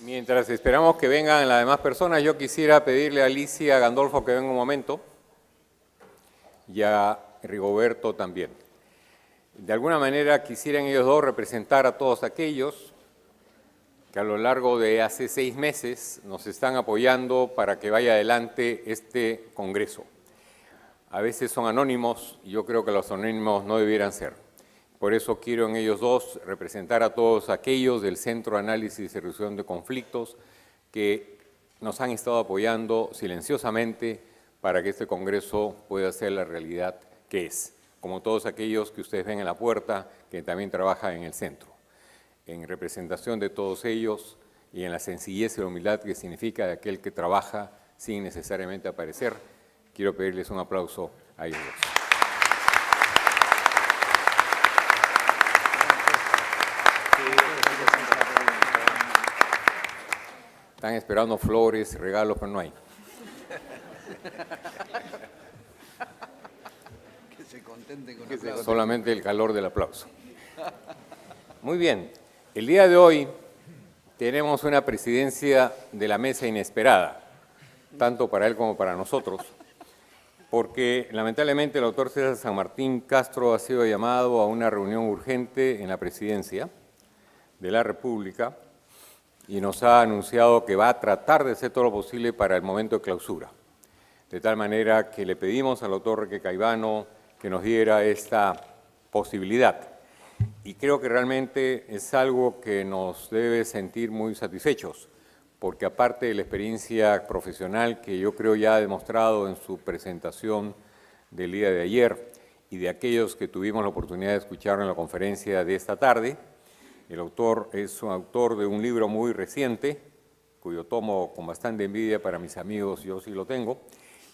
Mientras esperamos que vengan las demás personas, yo quisiera pedirle a Alicia Gandolfo que venga un momento y a Rigoberto también. De alguna manera quisieran ellos dos representar a todos aquellos que a lo largo de hace 6 meses nos están apoyando para que vaya adelante este Congreso. A veces son anónimos y yo creo que los anónimos no debieran ser. Por eso quiero en ellos dos representar a todos aquellos del Centro de Análisis y Resolución de Conflictos que nos han estado apoyando silenciosamente para que este Congreso pueda ser la realidad que es, como todos aquellos que ustedes ven en la puerta, que también trabajan en el centro. En representación de todos ellos y en la sencillez y la humildad que significa de aquel que trabaja sin necesariamente aparecer, quiero pedirles un aplauso a ellos dos. Están esperando flores, regalos, pero no hay. Que se contenten con aplausos. Solamente el calor del aplauso. Muy bien. El día de hoy tenemos una presidencia de la mesa inesperada, tanto para él como para nosotros, porque lamentablemente el doctor César San Martín Castro ha sido llamado a una reunión urgente en la presidencia de la República y nos ha anunciado que va a tratar de hacer todo lo posible para el momento de clausura. De tal manera que le pedimos al doctor Roque Caivano que nos diera esta posibilidad. Y creo que realmente es algo que nos debe sentir muy satisfechos, porque aparte de la experiencia profesional que yo creo ya ha demostrado en su presentación del día de ayer y de aquellos que tuvimos la oportunidad de escuchar en la conferencia de esta tarde, el autor es un autor de un libro muy reciente, cuyo tomo con bastante envidia para mis amigos, yo sí lo tengo,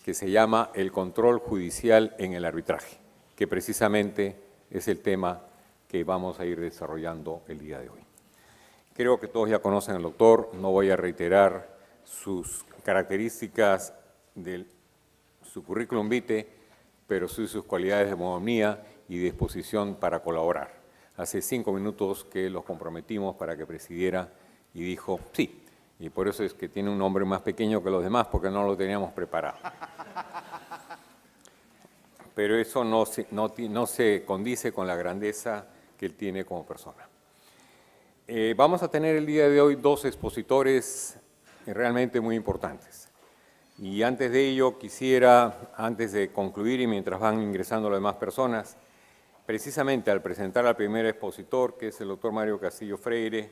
que se llama El control judicial en el arbitraje, que precisamente es el tema que vamos a ir desarrollando el día de hoy. Creo que todos ya conocen al doctor, no voy a reiterar sus características de su currículum vitae, pero sí sus cualidades de modernía y disposición para colaborar. Hace 5 minutos que los comprometimos para que presidiera y dijo sí, y por eso es que tiene un nombre más pequeño que los demás, porque no lo teníamos preparado. Pero eso no se condice con la grandeza que él tiene como persona. Vamos a tener el día de hoy 2 expositores realmente muy importantes. Y antes de ello quisiera, antes de concluir y mientras van ingresando las demás personas, precisamente al presentar al primer expositor, que es el doctor Mario Castillo Freire,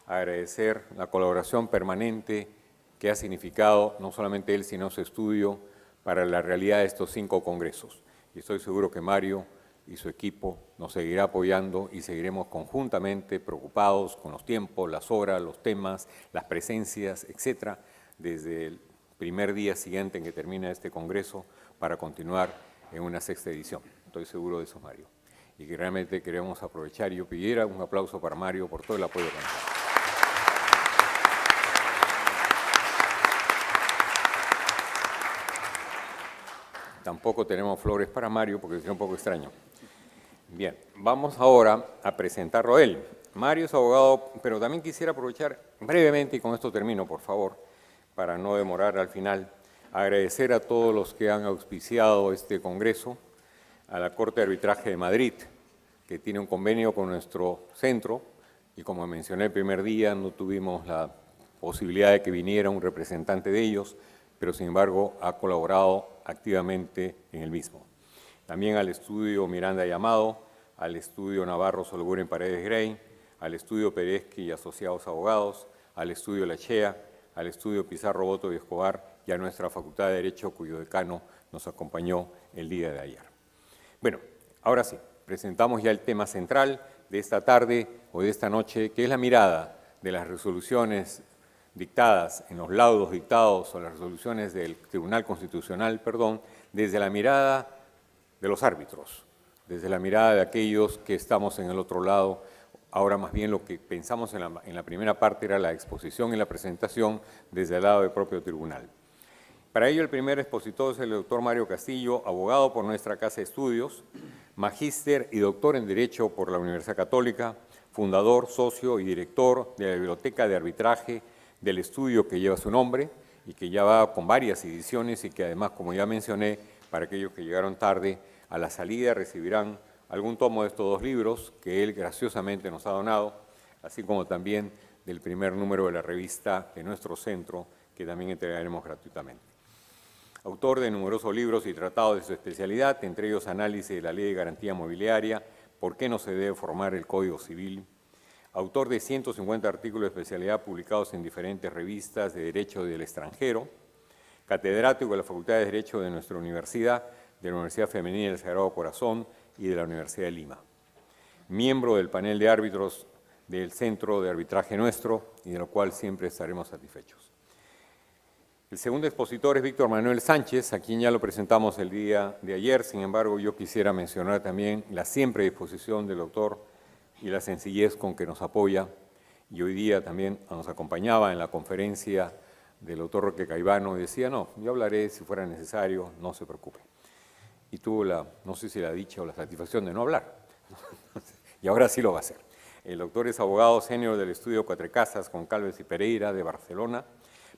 agradecer la colaboración permanente que ha significado no solamente él, sino su estudio para la realidad de estos 5 congresos. Y estoy seguro que Mario y su equipo nos seguirá apoyando y seguiremos conjuntamente preocupados con los tiempos, las horas, los temas, las presencias, etcétera, desde el primer día siguiente en que termina este congreso para continuar en una 6ª edición. Estoy seguro de eso, Mario. Y que realmente queremos aprovechar. Yo pidiera un aplauso para Mario por todo el apoyo que nos da. Tampoco tenemos flores para Mario porque sería un poco extraño. Bien, vamos ahora a presentarlo a él. Mario es abogado, pero también quisiera aprovechar brevemente, y con esto termino, por favor, para no demorar al final, agradecer a todos los que han auspiciado este congreso, a la Corte de Arbitraje de Madrid, que tiene un convenio con nuestro centro, y como mencioné el primer día, no tuvimos la posibilidad de que viniera un representante de ellos, pero sin embargo ha colaborado activamente en el mismo. También al estudio Miranda y Amado, al estudio Navarro Solguren Paredes Grey, al estudio Perezqui y Asociados Abogados, al estudio La Chea, al estudio Pizarro Boto y Escobar y a nuestra Facultad de Derecho, cuyo decano nos acompañó el día de ayer. Bueno, ahora sí, presentamos ya el tema central de esta tarde o de esta noche, que es la mirada de las resoluciones dictadas en los laudos dictados o las resoluciones del Tribunal Constitucional, desde la mirada de los árbitros, desde la mirada de aquellos que estamos en el otro lado. Ahora más bien lo que pensamos en la primera parte era la exposición y la presentación desde el lado del propio tribunal. Para ello el primer expositor es el doctor Mario Castillo, abogado por nuestra Casa de Estudios, magíster y doctor en Derecho por la Universidad Católica, fundador, socio y director de la Biblioteca de Arbitraje del estudio que lleva su nombre y que ya va con varias ediciones y que además, como ya mencioné, para aquellos que llegaron tarde, a la salida recibirán algún tomo de estos 2 libros que él graciosamente nos ha donado, así como también del primer número de la revista de nuestro centro, que también entregaremos gratuitamente. Autor de numerosos libros y tratados de su especialidad, entre ellos Análisis de la Ley de Garantía Mobiliaria, ¿Por qué no se debe formar el Código Civil? Autor de 150 artículos de especialidad publicados en diferentes revistas de Derecho del extranjero, catedrático de la Facultad de Derecho de nuestra universidad, de la Universidad Femenina del Sagrado Corazón y de la Universidad de Lima. Miembro del panel de árbitros del Centro de Arbitraje Nuestro y de lo cual siempre estaremos satisfechos. El segundo expositor es Víctor Manuel Sánchez, a quien ya lo presentamos el día de ayer. Sin embargo, yo quisiera mencionar también la siempre disposición del doctor y la sencillez con que nos apoya, y hoy día también nos acompañaba en la conferencia del doctor Roque Caivano y decía, no, yo hablaré si fuera necesario, no se preocupe. Y tuvo no sé si la dicha o la satisfacción de no hablar, y ahora sí lo va a hacer. El doctor es abogado senior del estudio Cuatro Casas con Calves y Pereira de Barcelona,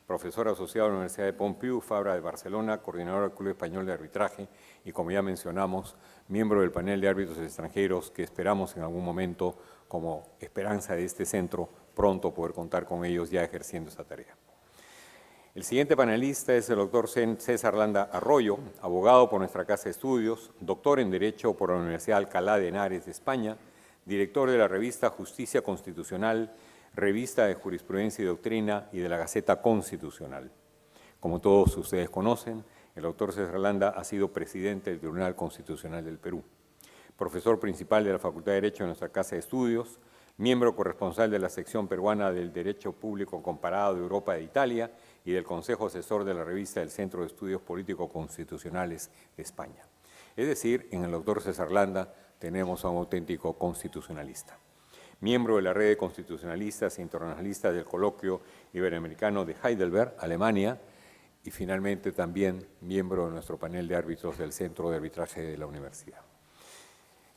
profesor asociado a la Universidad de Pompeu Fabra de Barcelona, coordinador del Club Español de Arbitraje y, como ya mencionamos, miembro del panel de árbitros extranjeros que esperamos en algún momento, como esperanza de este centro, pronto poder contar con ellos ya ejerciendo esta tarea. El siguiente panelista es el doctor César Landa Arroyo, abogado por nuestra Casa de Estudios, doctor en Derecho por la Universidad de Alcalá de Henares de España, director de la revista Justicia Constitucional, revista de Jurisprudencia y Doctrina y de la Gaceta Constitucional. Como todos ustedes conocen, el doctor César Landa ha sido presidente del Tribunal Constitucional del Perú, profesor principal de la Facultad de Derecho de nuestra Casa de Estudios, miembro corresponsal de la sección peruana del Derecho Público Comparado de Europa e Italia y del Consejo Asesor de la revista del Centro de Estudios Político-Constitucionales de España. Es decir, en el doctor César Landa tenemos a un auténtico constitucionalista. Miembro de la red de constitucionalistas e internacionalistas del Coloquio Iberoamericano de Heidelberg, Alemania, y finalmente también miembro de nuestro panel de árbitros del Centro de Arbitraje de la Universidad.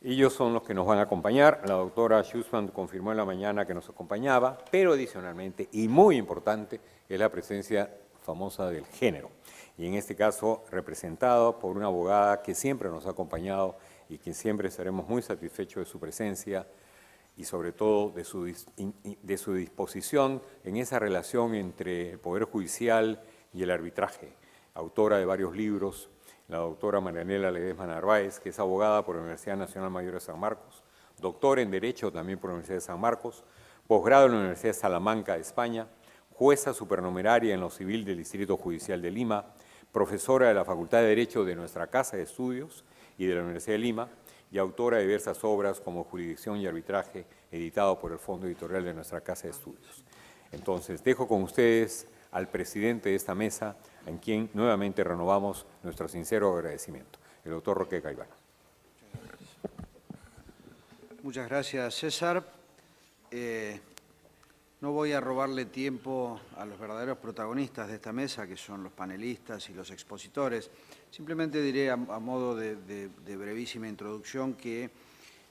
Ellos son los que nos van a acompañar. La doctora Schussmann confirmó en la mañana que nos acompañaba, pero adicionalmente, y muy importante, es la presencia famosa del género. Y en este caso, representado por una abogada que siempre nos ha acompañado y que siempre estaremos muy satisfechos de su presencia y sobre todo de su disposición en esa relación entre el Poder Judicial y el arbitraje. Autora de varios libros, la doctora Marianela Ledesma Narváez, que es abogada por la Universidad Nacional Mayor de San Marcos, doctor en Derecho también por la Universidad de San Marcos, posgrado en la Universidad de Salamanca de España, jueza supernumeraria en lo civil del Distrito Judicial de Lima, profesora de la Facultad de Derecho de nuestra Casa de Estudios y de la Universidad de Lima, y autora de diversas obras como Jurisdicción y Arbitraje, editado por el Fondo Editorial de nuestra Casa de Estudios. Entonces, dejo con ustedes al presidente de esta mesa, en quien nuevamente renovamos nuestro sincero agradecimiento, el doctor Roque Caivano. Muchas gracias, César. No voy a robarle tiempo a los verdaderos protagonistas de esta mesa, que son los panelistas y los expositores. Simplemente diré a modo de brevísima introducción que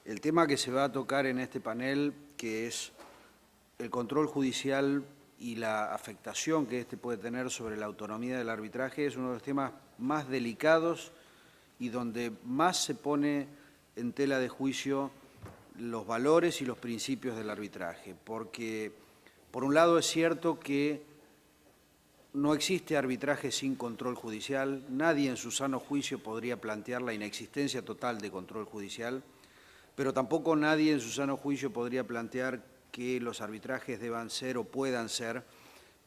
el tema que se va a tocar en este panel, que es el control judicial y la afectación que éste puede tener sobre la autonomía del arbitraje, es uno de los temas más delicados y donde más se pone en tela de juicio los valores y los principios del arbitraje, porque por un lado es cierto que no existe arbitraje sin control judicial, nadie en su sano juicio podría plantear la inexistencia total de control judicial, pero tampoco nadie en su sano juicio podría plantear que los arbitrajes deban ser o puedan ser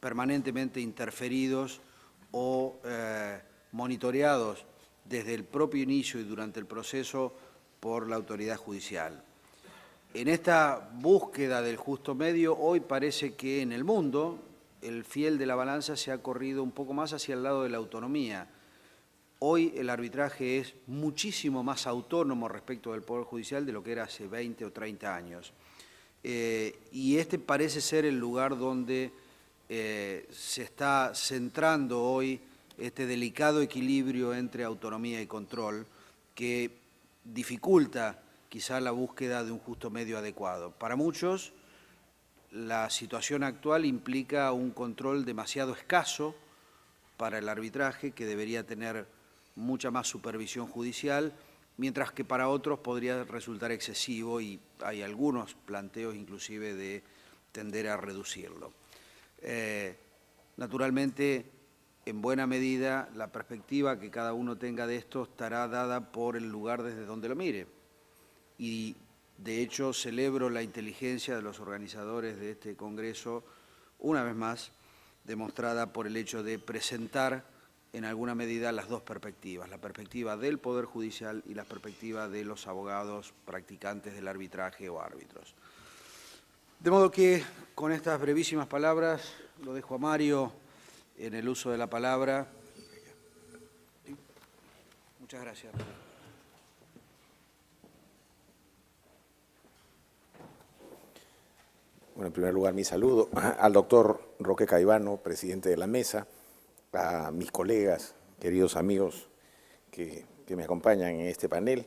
permanentemente interferidos o monitoreados desde el propio inicio y durante el proceso por la autoridad judicial. En esta búsqueda del justo medio, hoy parece que en el mundo el fiel de la balanza se ha corrido un poco más hacia el lado de la autonomía. Hoy el arbitraje es muchísimo más autónomo respecto del Poder Judicial de lo que era hace 20 o 30 años. Y este parece ser el lugar donde se está centrando hoy este delicado equilibrio entre autonomía y control que dificulta quizá la búsqueda de un justo medio adecuado. Para muchos, la situación actual implica un control demasiado escaso para el arbitraje, que debería tener mucha más supervisión judicial, mientras que para otros podría resultar excesivo y hay algunos planteos inclusive de tender a reducirlo. Naturalmente, en buena medida, la perspectiva que cada uno tenga de esto estará dada por el lugar desde donde lo mire. Y, de hecho, celebro la inteligencia de los organizadores de este Congreso, una vez más, demostrada por el hecho de presentar, en alguna medida, las dos perspectivas, la perspectiva del Poder Judicial y la perspectiva de los abogados practicantes del arbitraje o árbitros. De modo que, con estas brevísimas palabras, lo dejo a Mario en el uso de la palabra. Muchas gracias. Bueno, en primer lugar, mi saludo al doctor Roque Caivano, presidente de la mesa, a mis colegas, queridos amigos que me acompañan en este panel.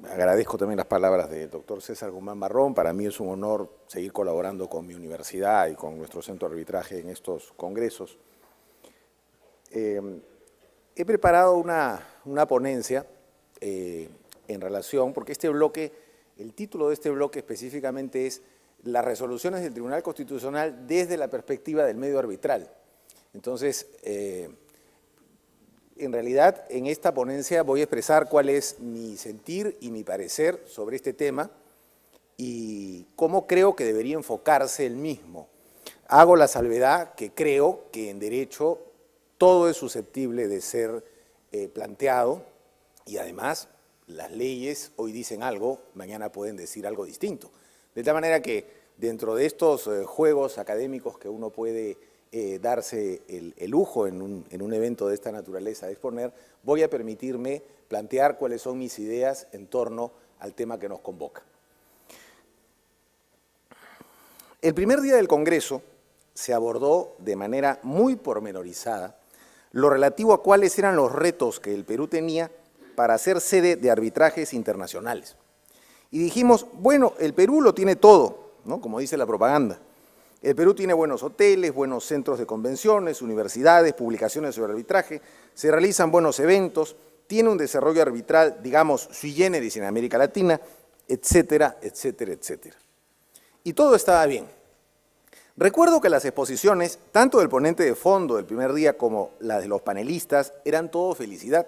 Agradezco también las palabras del doctor César Guzmán Barrón. Para mí es un honor seguir colaborando con mi universidad y con nuestro centro de arbitraje en estos congresos. He preparado una ponencia en relación, porque este bloque, el título de este bloque específicamente es las resoluciones del Tribunal Constitucional desde la perspectiva del medio arbitral. Entonces, en realidad, en esta ponencia voy a expresar cuál es mi sentir y mi parecer sobre este tema y cómo creo que debería enfocarse el mismo. Hago la salvedad que creo que en derecho todo es susceptible de ser planteado y además las leyes hoy dicen algo, mañana pueden decir algo distinto. De tal manera que dentro de estos juegos académicos que uno puede darse el lujo en un evento de esta naturaleza de exponer, voy a permitirme plantear cuáles son mis ideas en torno al tema que nos convoca. El primer día del Congreso se abordó de manera muy pormenorizada lo relativo a cuáles eran los retos que el Perú tenía para ser sede de arbitrajes internacionales. Y dijimos, bueno, el Perú lo tiene todo, ¿no? Como dice la propaganda. El Perú tiene buenos hoteles, buenos centros de convenciones, universidades, publicaciones sobre arbitraje, se realizan buenos eventos, tiene un desarrollo arbitral, digamos, sui generis en América Latina, etcétera, etcétera, etcétera. Y todo estaba bien. Recuerdo que las exposiciones, tanto del ponente de fondo del primer día como las de los panelistas, eran todo felicidad.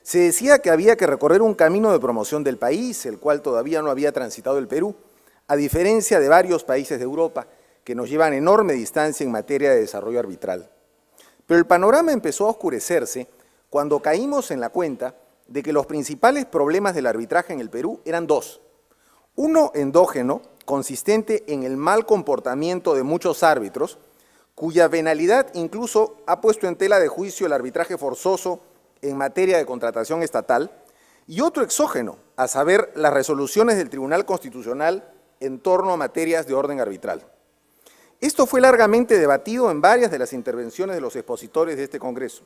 Se decía que había que recorrer un camino de promoción del país, el cual todavía no había transitado el Perú, a diferencia de varios países de Europa, que nos llevan enorme distancia en materia de desarrollo arbitral. Pero el panorama empezó a oscurecerse cuando caímos en la cuenta de que los principales problemas del arbitraje en el Perú eran dos. Uno endógeno, consistente en el mal comportamiento de muchos árbitros, cuya venalidad incluso ha puesto en tela de juicio el arbitraje forzoso en materia de contratación estatal, y otro exógeno, a saber, las resoluciones del Tribunal Constitucional en torno a materias de orden arbitral. Esto fue largamente debatido en varias de las intervenciones de los expositores de este Congreso.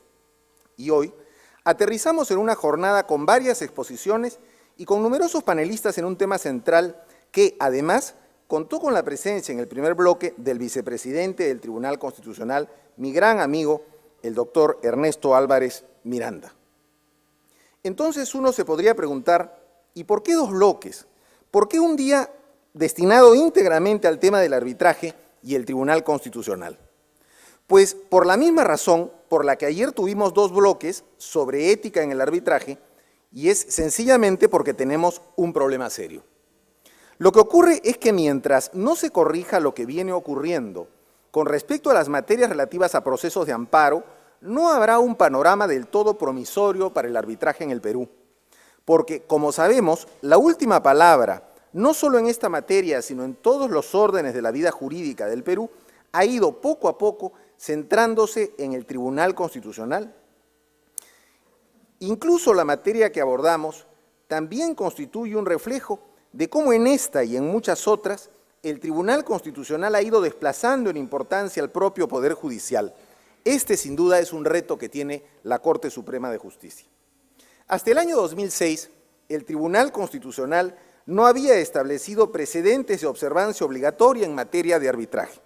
Y hoy aterrizamos en una jornada con varias exposiciones y con numerosos panelistas en un tema central que, además, contó con la presencia en el primer bloque del vicepresidente del Tribunal Constitucional, mi gran amigo, el doctor Ernesto Álvarez Miranda. Entonces uno se podría preguntar, ¿y por qué dos bloques? ¿Por qué un día destinado íntegramente al tema del arbitraje y el Tribunal Constitucional? Pues por la misma razón por la que ayer tuvimos dos bloques sobre ética en el arbitraje, y es sencillamente porque tenemos un problema serio. Lo que ocurre es que mientras no se corrija lo que viene ocurriendo con respecto a las materias relativas a procesos de amparo, no habrá un panorama del todo promisorio para el arbitraje en el Perú, porque, como sabemos, la última palabra, no solo en esta materia, sino en todos los órdenes de la vida jurídica del Perú, ha ido poco a poco centrándose en el Tribunal Constitucional. Incluso la materia que abordamos también constituye un reflejo de cómo en esta y en muchas otras el Tribunal Constitucional ha ido desplazando en importancia al propio Poder Judicial. Este, sin duda, es un reto que tiene la Corte Suprema de Justicia. Hasta el año 2006, el Tribunal Constitucional no había establecido precedentes de observancia obligatoria en materia de arbitraje.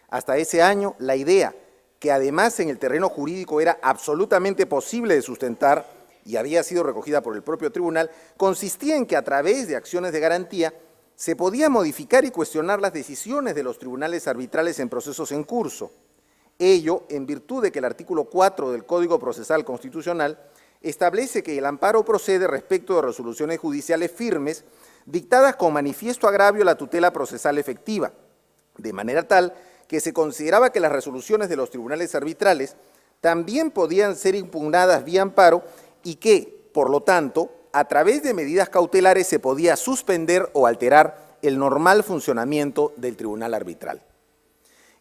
Hasta ese año, la idea, que además en el terreno jurídico era absolutamente posible de sustentar y había sido recogida por el propio tribunal, consistía en que a través de acciones de garantía se podía modificar y cuestionar las decisiones de los tribunales arbitrales en procesos en curso. Ello en virtud de que el artículo 4 del Código Procesal Constitucional establece que el amparo procede respecto de resoluciones judiciales firmes dictadas con manifiesto agravio a la tutela procesal efectiva, de manera tal que se consideraba que las resoluciones de los tribunales arbitrales también podían ser impugnadas vía amparo y que, por lo tanto, a través de medidas cautelares se podía suspender o alterar el normal funcionamiento del tribunal arbitral.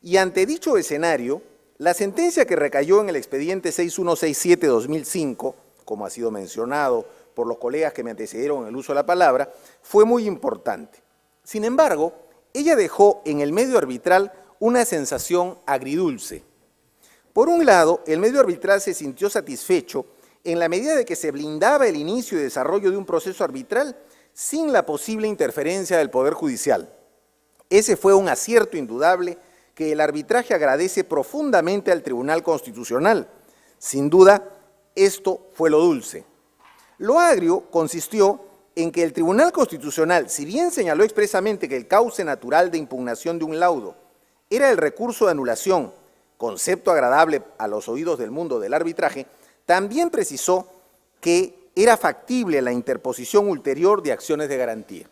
Y ante dicho escenario, la sentencia que recayó en el expediente 6167-2005, como ha sido mencionado por los colegas que me antecedieron en el uso de la palabra, fue muy importante. Sin embargo, ella dejó en el medio arbitral una sensación agridulce. Por un lado, el medio arbitral se sintió satisfecho en la medida de que se blindaba el inicio y desarrollo de un proceso arbitral sin la posible interferencia del Poder Judicial. Ese fue un acierto indudable que el arbitraje agradece profundamente al Tribunal Constitucional. Sin duda, esto fue lo dulce. Lo agrio consistió en que el Tribunal Constitucional, si bien señaló expresamente que el cauce natural de impugnación de un laudo era el recurso de anulación, concepto agradable a los oídos del mundo del arbitraje, también precisó que era factible la interposición ulterior de acciones de garantía.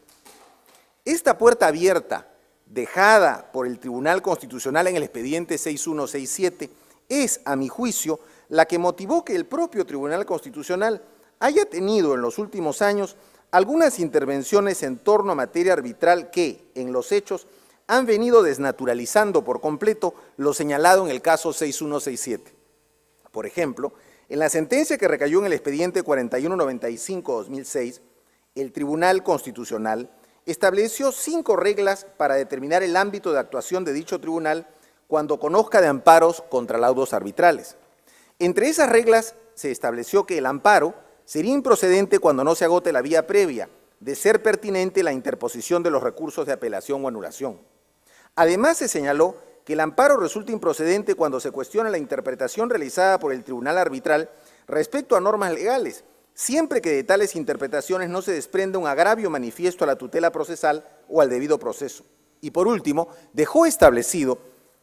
Esta puerta abierta, dejada por el Tribunal Constitucional en el expediente 6167, es, a mi juicio, la que motivó que el propio Tribunal Constitucional haya tenido en los últimos años algunas intervenciones en torno a materia arbitral que, en los hechos, han venido desnaturalizando por completo lo señalado en el caso 6167. Por ejemplo, en la sentencia que recayó en el expediente 4195-2006, el Tribunal Constitucional estableció 5 reglas para determinar el ámbito de actuación de dicho tribunal cuando conozca de amparos contra laudos arbitrales. Entre esas reglas se estableció que el amparo sería improcedente cuando no se agote la vía previa, de ser pertinente la interposición de los recursos de apelación o anulación. Además, se señaló que el amparo resulta improcedente cuando se cuestiona la interpretación realizada por el tribunal arbitral respecto a normas legales, siempre que de tales interpretaciones no se desprenda un agravio manifiesto a la tutela procesal o al debido proceso. Y por último, dejó establecido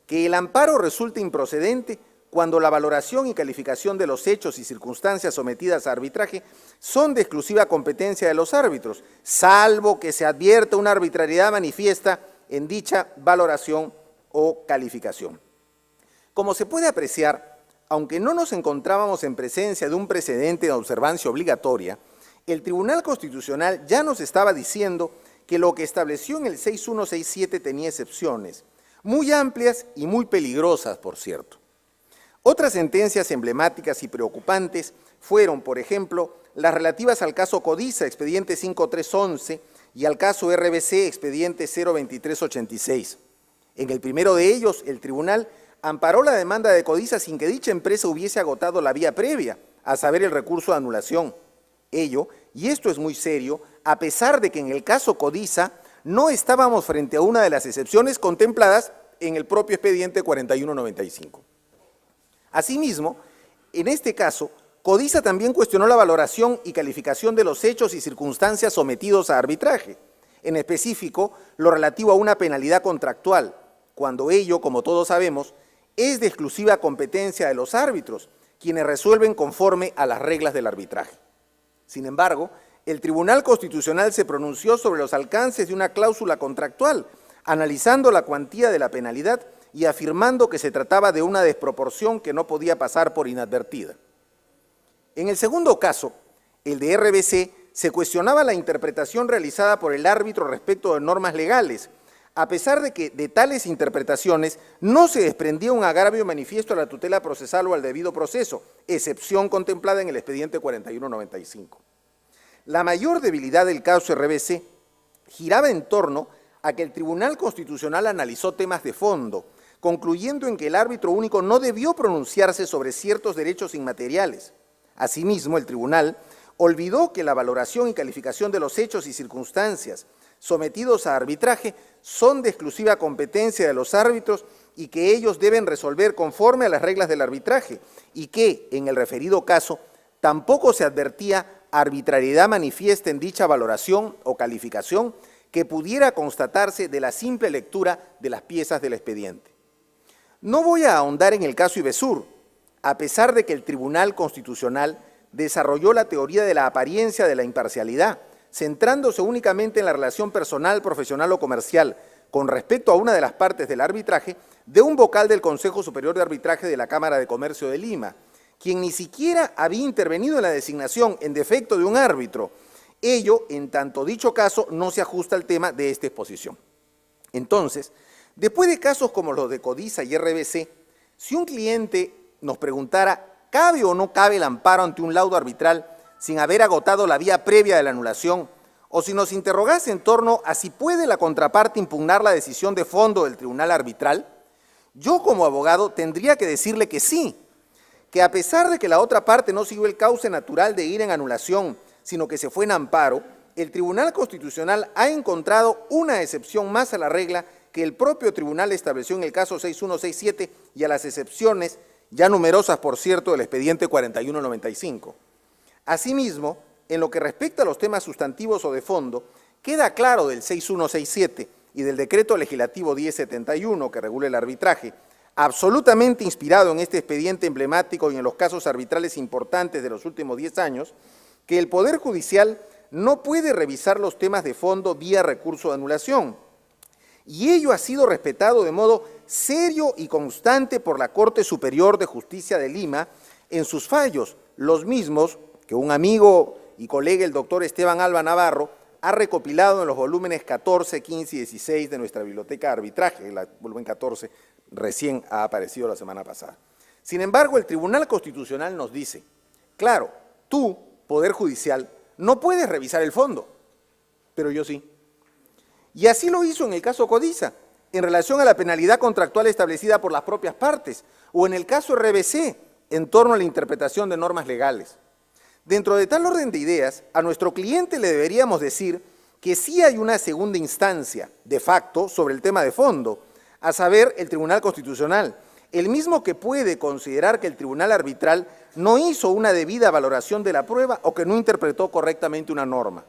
que el amparo resulta improcedente cuando la valoración y calificación de los hechos y circunstancias sometidas a arbitraje son de exclusiva competencia de los árbitros, salvo que se advierta una arbitrariedad manifiesta en dicha valoración o calificación. Como se puede apreciar, aunque no nos encontrábamos en presencia de un precedente de observancia obligatoria, el Tribunal Constitucional ya nos estaba diciendo que lo que estableció en el 6167 tenía excepciones, muy amplias y muy peligrosas, por cierto. Otras sentencias emblemáticas y preocupantes fueron, por ejemplo, las relativas al caso Codiza, expediente 5311, y al caso RBC, expediente 02386. En el primero de ellos, el tribunal amparó la demanda de Codiza sin que dicha empresa hubiese agotado la vía previa, a saber, el recurso de anulación. Ello, y esto es muy serio, a pesar de que en el caso Codiza no estábamos frente a una de las excepciones contempladas en el propio expediente 4195. Asimismo, en este caso, Codiza también cuestionó la valoración y calificación de los hechos y circunstancias sometidos a arbitraje, en específico lo relativo a una penalidad contractual, cuando ello, como todos sabemos, es de exclusiva competencia de los árbitros, quienes resuelven conforme a las reglas del arbitraje. Sin embargo, el Tribunal Constitucional se pronunció sobre los alcances de una cláusula contractual, analizando la cuantía de la penalidad y afirmando que se trataba de una desproporción que no podía pasar por inadvertida. En el segundo caso, el de RBC, se cuestionaba la interpretación realizada por el árbitro respecto de normas legales, a pesar de que de tales interpretaciones no se desprendía un agravio manifiesto a la tutela procesal o al debido proceso, excepción contemplada en el expediente 4195. La mayor debilidad del caso RBC giraba en torno a que el Tribunal Constitucional analizó temas de fondo, concluyendo en que el árbitro único no debió pronunciarse sobre ciertos derechos inmateriales. Asimismo, el tribunal olvidó que la valoración y calificación de los hechos y circunstancias sometidos a arbitraje son de exclusiva competencia de los árbitros y que ellos deben resolver conforme a las reglas del arbitraje, y que, en el referido caso, tampoco se advertía arbitrariedad manifiesta en dicha valoración o calificación que pudiera constatarse de la simple lectura de las piezas del expediente. No voy a ahondar en el caso Ibesur, a pesar de que el Tribunal Constitucional desarrolló la teoría de la apariencia de la imparcialidad, centrándose únicamente en la relación personal, profesional o comercial con respecto a una de las partes del arbitraje de un vocal del Consejo Superior de Arbitraje de la Cámara de Comercio de Lima, quien ni siquiera había intervenido en la designación en defecto de un árbitro. Ello, en tanto dicho caso, no se ajusta al tema de esta exposición. Entonces, después de casos como los de Codiza y RBC, si un cliente nos preguntara, ¿cabe o no cabe el amparo ante un laudo arbitral sin haber agotado la vía previa de la anulación? O si nos interrogase en torno a si puede la contraparte impugnar la decisión de fondo del tribunal arbitral, yo como abogado tendría que decirle que sí, que a pesar de que la otra parte no siguió el cauce natural de ir en anulación, sino que se fue en amparo, el Tribunal Constitucional ha encontrado una excepción más a la regla que el propio tribunal estableció en el caso 6167 y a las excepciones, ya numerosas por cierto, del expediente 4195. Asimismo, en lo que respecta a los temas sustantivos o de fondo, queda claro del 6167 y del decreto legislativo 1071 que regula el arbitraje, absolutamente inspirado en este expediente emblemático y en los casos arbitrales importantes de los últimos 10 años, que el Poder Judicial no puede revisar los temas de fondo vía recurso de anulación. Y ello ha sido respetado de modo serio y constante por la Corte Superior de Justicia de Lima en sus fallos, los mismos que un amigo y colega, el doctor Esteban Alba Navarro, ha recopilado en los volúmenes 14, 15 y 16 de nuestra biblioteca de arbitraje. El volumen 14 recién ha aparecido la semana pasada. Sin embargo, el Tribunal Constitucional nos dice, claro, tú, Poder Judicial, no puedes revisar el fondo, pero yo sí. Y así lo hizo en el caso Codiza, en relación a la penalidad contractual establecida por las propias partes, o en el caso RBC, en torno a la interpretación de normas legales. Dentro de tal orden de ideas, a nuestro cliente le deberíamos decir que sí hay una segunda instancia, de facto, sobre el tema de fondo, a saber, el Tribunal Constitucional, el mismo que puede considerar que el Tribunal Arbitral no hizo una debida valoración de la prueba o que no interpretó correctamente una norma.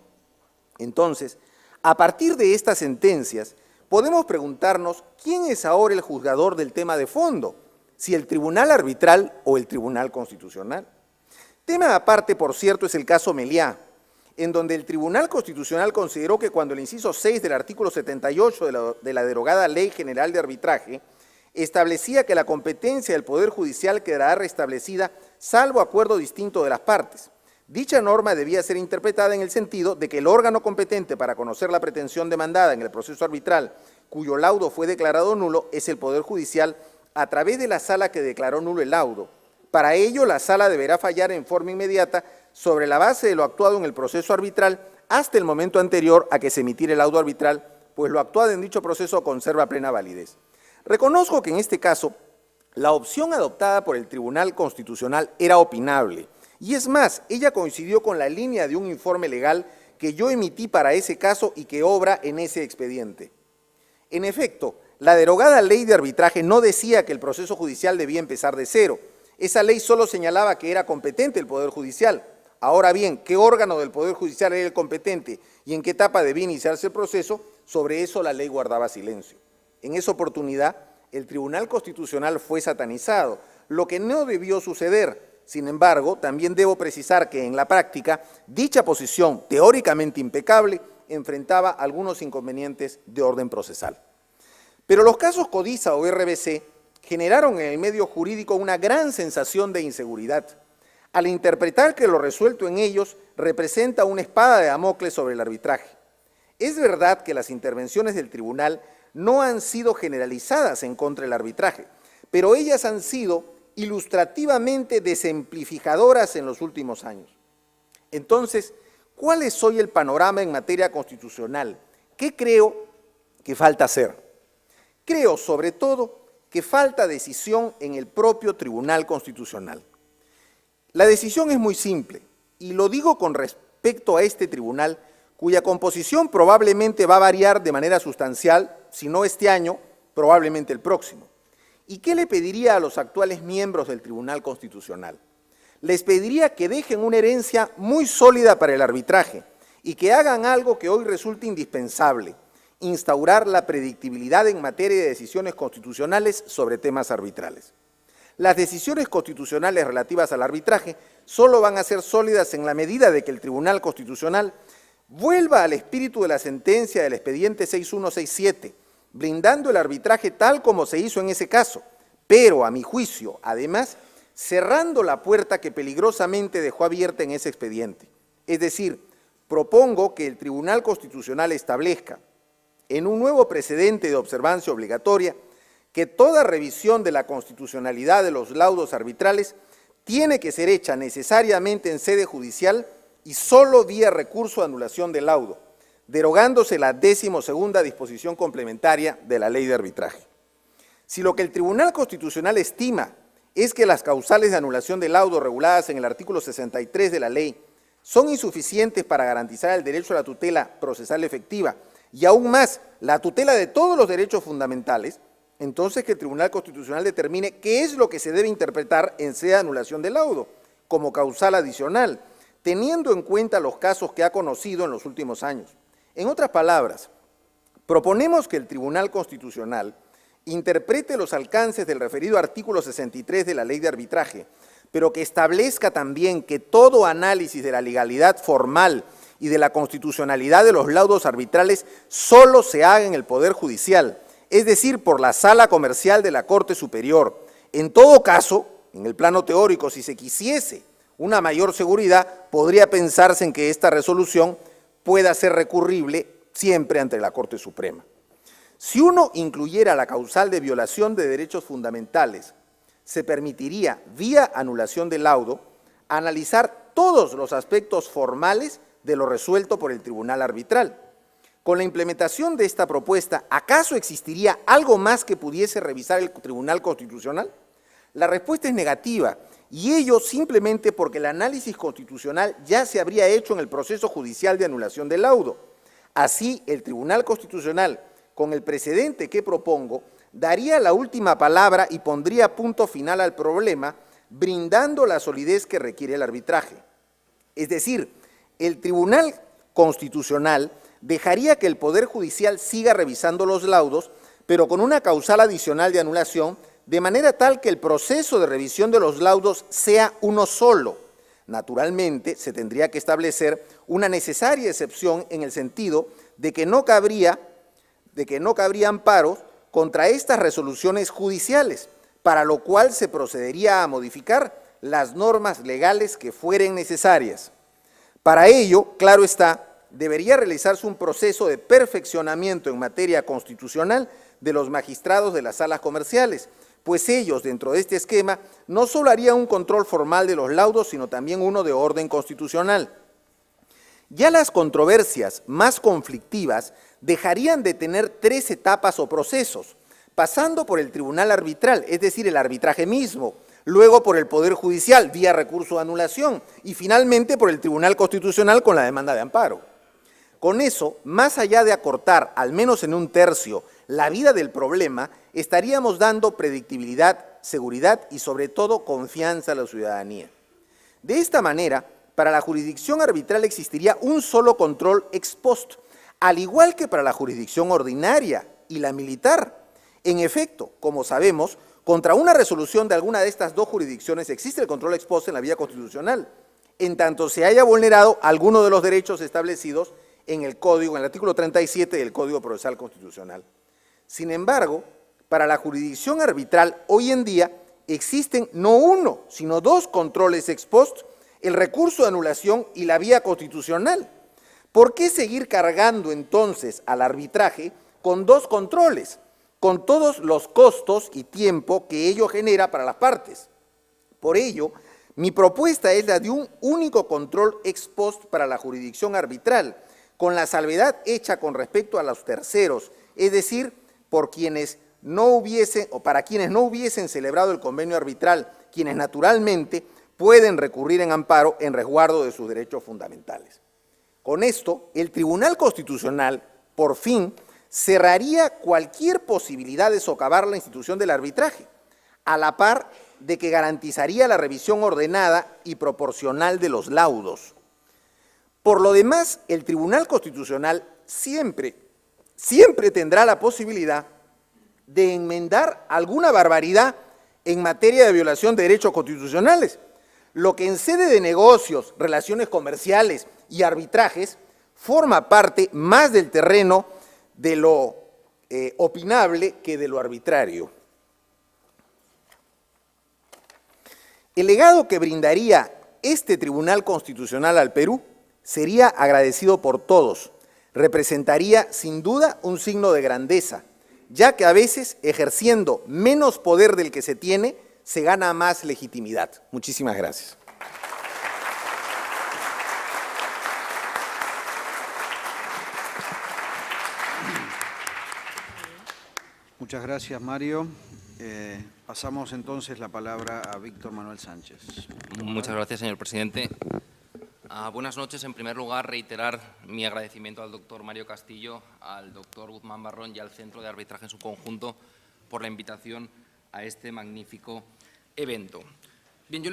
Entonces, a partir de estas sentencias, podemos preguntarnos quién es ahora el juzgador del tema de fondo, si el Tribunal Arbitral o el Tribunal Constitucional. Tema aparte, por cierto, es el caso Meliá, en donde el Tribunal Constitucional consideró que cuando el inciso 6 del artículo 78 de la derogada Ley General de Arbitraje establecía que la competencia del Poder Judicial quedará restablecida salvo acuerdo distinto de las partes. Dicha norma debía ser interpretada en el sentido de que el órgano competente para conocer la pretensión demandada en el proceso arbitral, cuyo laudo fue declarado nulo, es el Poder Judicial a través de la sala que declaró nulo el laudo. Para ello, la sala deberá fallar en forma inmediata sobre la base de lo actuado en el proceso arbitral hasta el momento anterior a que se emitiera el laudo arbitral, pues lo actuado en dicho proceso conserva plena validez. Reconozco que en este caso, la opción adoptada por el Tribunal Constitucional era opinable, y es más, ella coincidió con la línea de un informe legal que yo emití para ese caso y que obra en ese expediente. En efecto, la derogada Ley de Arbitraje no decía que el proceso judicial debía empezar de cero. Esa ley solo señalaba que era competente el Poder Judicial. Ahora bien, ¿qué órgano del Poder Judicial era el competente y en qué etapa debía iniciarse el proceso? Sobre eso la ley guardaba silencio. En esa oportunidad, el Tribunal Constitucional fue satanizado, lo que no debió suceder. Sin embargo, también debo precisar que en la práctica, dicha posición, teóricamente impecable, enfrentaba algunos inconvenientes de orden procesal. Pero los casos Codiza o RBC generaron en el medio jurídico una gran sensación de inseguridad, al interpretar que lo resuelto en ellos representa una espada de Damocles sobre el arbitraje. Es verdad que las intervenciones del tribunal no han sido generalizadas en contra del arbitraje, pero ellas han sido ilustrativamente desemplificadoras en los últimos años. Entonces, ¿cuál es hoy el panorama en materia constitucional? ¿Qué creo que falta hacer? Creo, sobre todo, que falta decisión en el propio Tribunal Constitucional. La decisión es muy simple. Y lo digo con respecto a este tribunal, cuya composición probablemente va a variar de manera sustancial, si no este año, probablemente el próximo. ¿Y qué le pediría a los actuales miembros del Tribunal Constitucional? Les pediría que dejen una herencia muy sólida para el arbitraje y que hagan algo que hoy resulta indispensable: instaurar la predictibilidad en materia de decisiones constitucionales sobre temas arbitrales. Las decisiones constitucionales relativas al arbitraje solo van a ser sólidas en la medida de que el Tribunal Constitucional vuelva al espíritu de la sentencia del expediente 6167, brindando el arbitraje tal como se hizo en ese caso, pero, a mi juicio, además, cerrando la puerta que peligrosamente dejó abierta en ese expediente. Es decir, propongo que el Tribunal Constitucional establezca, en un nuevo precedente de observancia obligatoria, que toda revisión de la constitucionalidad de los laudos arbitrales tiene que ser hecha necesariamente en sede judicial y solo vía recurso de anulación del laudo, derogándose la 12ª disposición complementaria de la Ley de Arbitraje. Si lo que el Tribunal Constitucional estima es que las causales de anulación del laudo reguladas en el artículo 63 de la ley son insuficientes para garantizar el derecho a la tutela procesal efectiva y aún más la tutela de todos los derechos fundamentales, entonces que el Tribunal Constitucional determine qué es lo que se debe interpretar en sede de anulación del laudo como causal adicional, teniendo en cuenta los casos que ha conocido en los últimos años. En otras palabras, proponemos que el Tribunal Constitucional interprete los alcances del referido artículo 63 de la Ley de Arbitraje, pero que establezca también que todo análisis de la legalidad formal y de la constitucionalidad de los laudos arbitrales solo se haga en el Poder Judicial, es decir, por la Sala Comercial de la Corte Superior. En todo caso, en el plano teórico, si se quisiese una mayor seguridad, podría pensarse en que esta resolución pueda ser recurrible siempre ante la Corte Suprema. Si uno incluyera la causal de violación de derechos fundamentales, se permitiría, vía anulación del laudo, analizar todos los aspectos formales de lo resuelto por el tribunal arbitral. Con la implementación de esta propuesta, ¿acaso existiría algo más que pudiese revisar el Tribunal Constitucional? La respuesta es negativa, y ello simplemente porque el análisis constitucional ya se habría hecho en el proceso judicial de anulación del laudo. Así, el Tribunal Constitucional, con el precedente que propongo, daría la última palabra y pondría punto final al problema, brindando la solidez que requiere el arbitraje. Es decir, el Tribunal Constitucional dejaría que el Poder Judicial siga revisando los laudos, pero con una causal adicional de anulación, de manera tal que el proceso de revisión de los laudos sea uno solo. Naturalmente, se tendría que establecer una necesaria excepción en el sentido de que no cabría amparos contra estas resoluciones judiciales, para lo cual se procedería a modificar las normas legales que fueren necesarias. Para ello, claro está, debería realizarse un proceso de perfeccionamiento en materia constitucional de los magistrados de las salas comerciales, pues ellos, dentro de este esquema, no solo harían un control formal de los laudos, sino también uno de orden constitucional. Ya las controversias más conflictivas dejarían de tener 3 etapas o procesos, pasando por el tribunal arbitral, es decir, el arbitraje mismo, luego por el Poder Judicial, vía recurso de anulación, y finalmente por el Tribunal Constitucional con la demanda de amparo. Con eso, más allá de acortar, al menos en 1/3, la vida del problema, estaríamos dando predictibilidad, seguridad y sobre todo confianza a la ciudadanía. De esta manera, para la jurisdicción arbitral existiría un solo control ex post, al igual que para la jurisdicción ordinaria y la militar. En efecto, como sabemos, contra una resolución de alguna de estas 2 jurisdicciones existe el control ex post en la vía constitucional, en tanto se haya vulnerado alguno de los derechos establecidos en el Código, en el artículo 37 del Código Procesal Constitucional. Sin embargo, para la jurisdicción arbitral, hoy en día existen no 1, sino 2 controles ex post, el recurso de anulación y la vía constitucional. ¿Por qué seguir cargando entonces al arbitraje con 2 controles, con todos los costos y tiempo que ello genera para las partes? Por ello, mi propuesta es la de un único control ex post para la jurisdicción arbitral, con la salvedad hecha con respecto a los terceros, es decir, para quienes no hubiesen celebrado el convenio arbitral, quienes naturalmente pueden recurrir en amparo en resguardo de sus derechos fundamentales. Con esto, el Tribunal Constitucional, por fin, cerraría cualquier posibilidad de socavar la institución del arbitraje, a la par de que garantizaría la revisión ordenada y proporcional de los laudos. Por lo demás, el Tribunal Constitucional siempre tendrá la posibilidad de enmendar alguna barbaridad en materia de violación de derechos constitucionales, lo que en sede de negocios, relaciones comerciales y arbitrajes forma parte más del terreno de lo opinable que de lo arbitrario. El legado que brindaría este Tribunal Constitucional al Perú sería agradecido por todos. Representaría sin duda un signo de grandeza, ya que a veces, ejerciendo menos poder del que se tiene, se gana más legitimidad. Muchísimas gracias. Muchas gracias, Mario. Pasamos entonces la palabra a Víctor Manuel Sánchez. Muchas gracias, señor presidente. Buenas noches. En primer lugar, reiterar mi agradecimiento al doctor Mario Castillo, al doctor Guzmán Barrón y al Centro de Arbitraje en su conjunto por la invitación a este magnífico evento. Bien, yo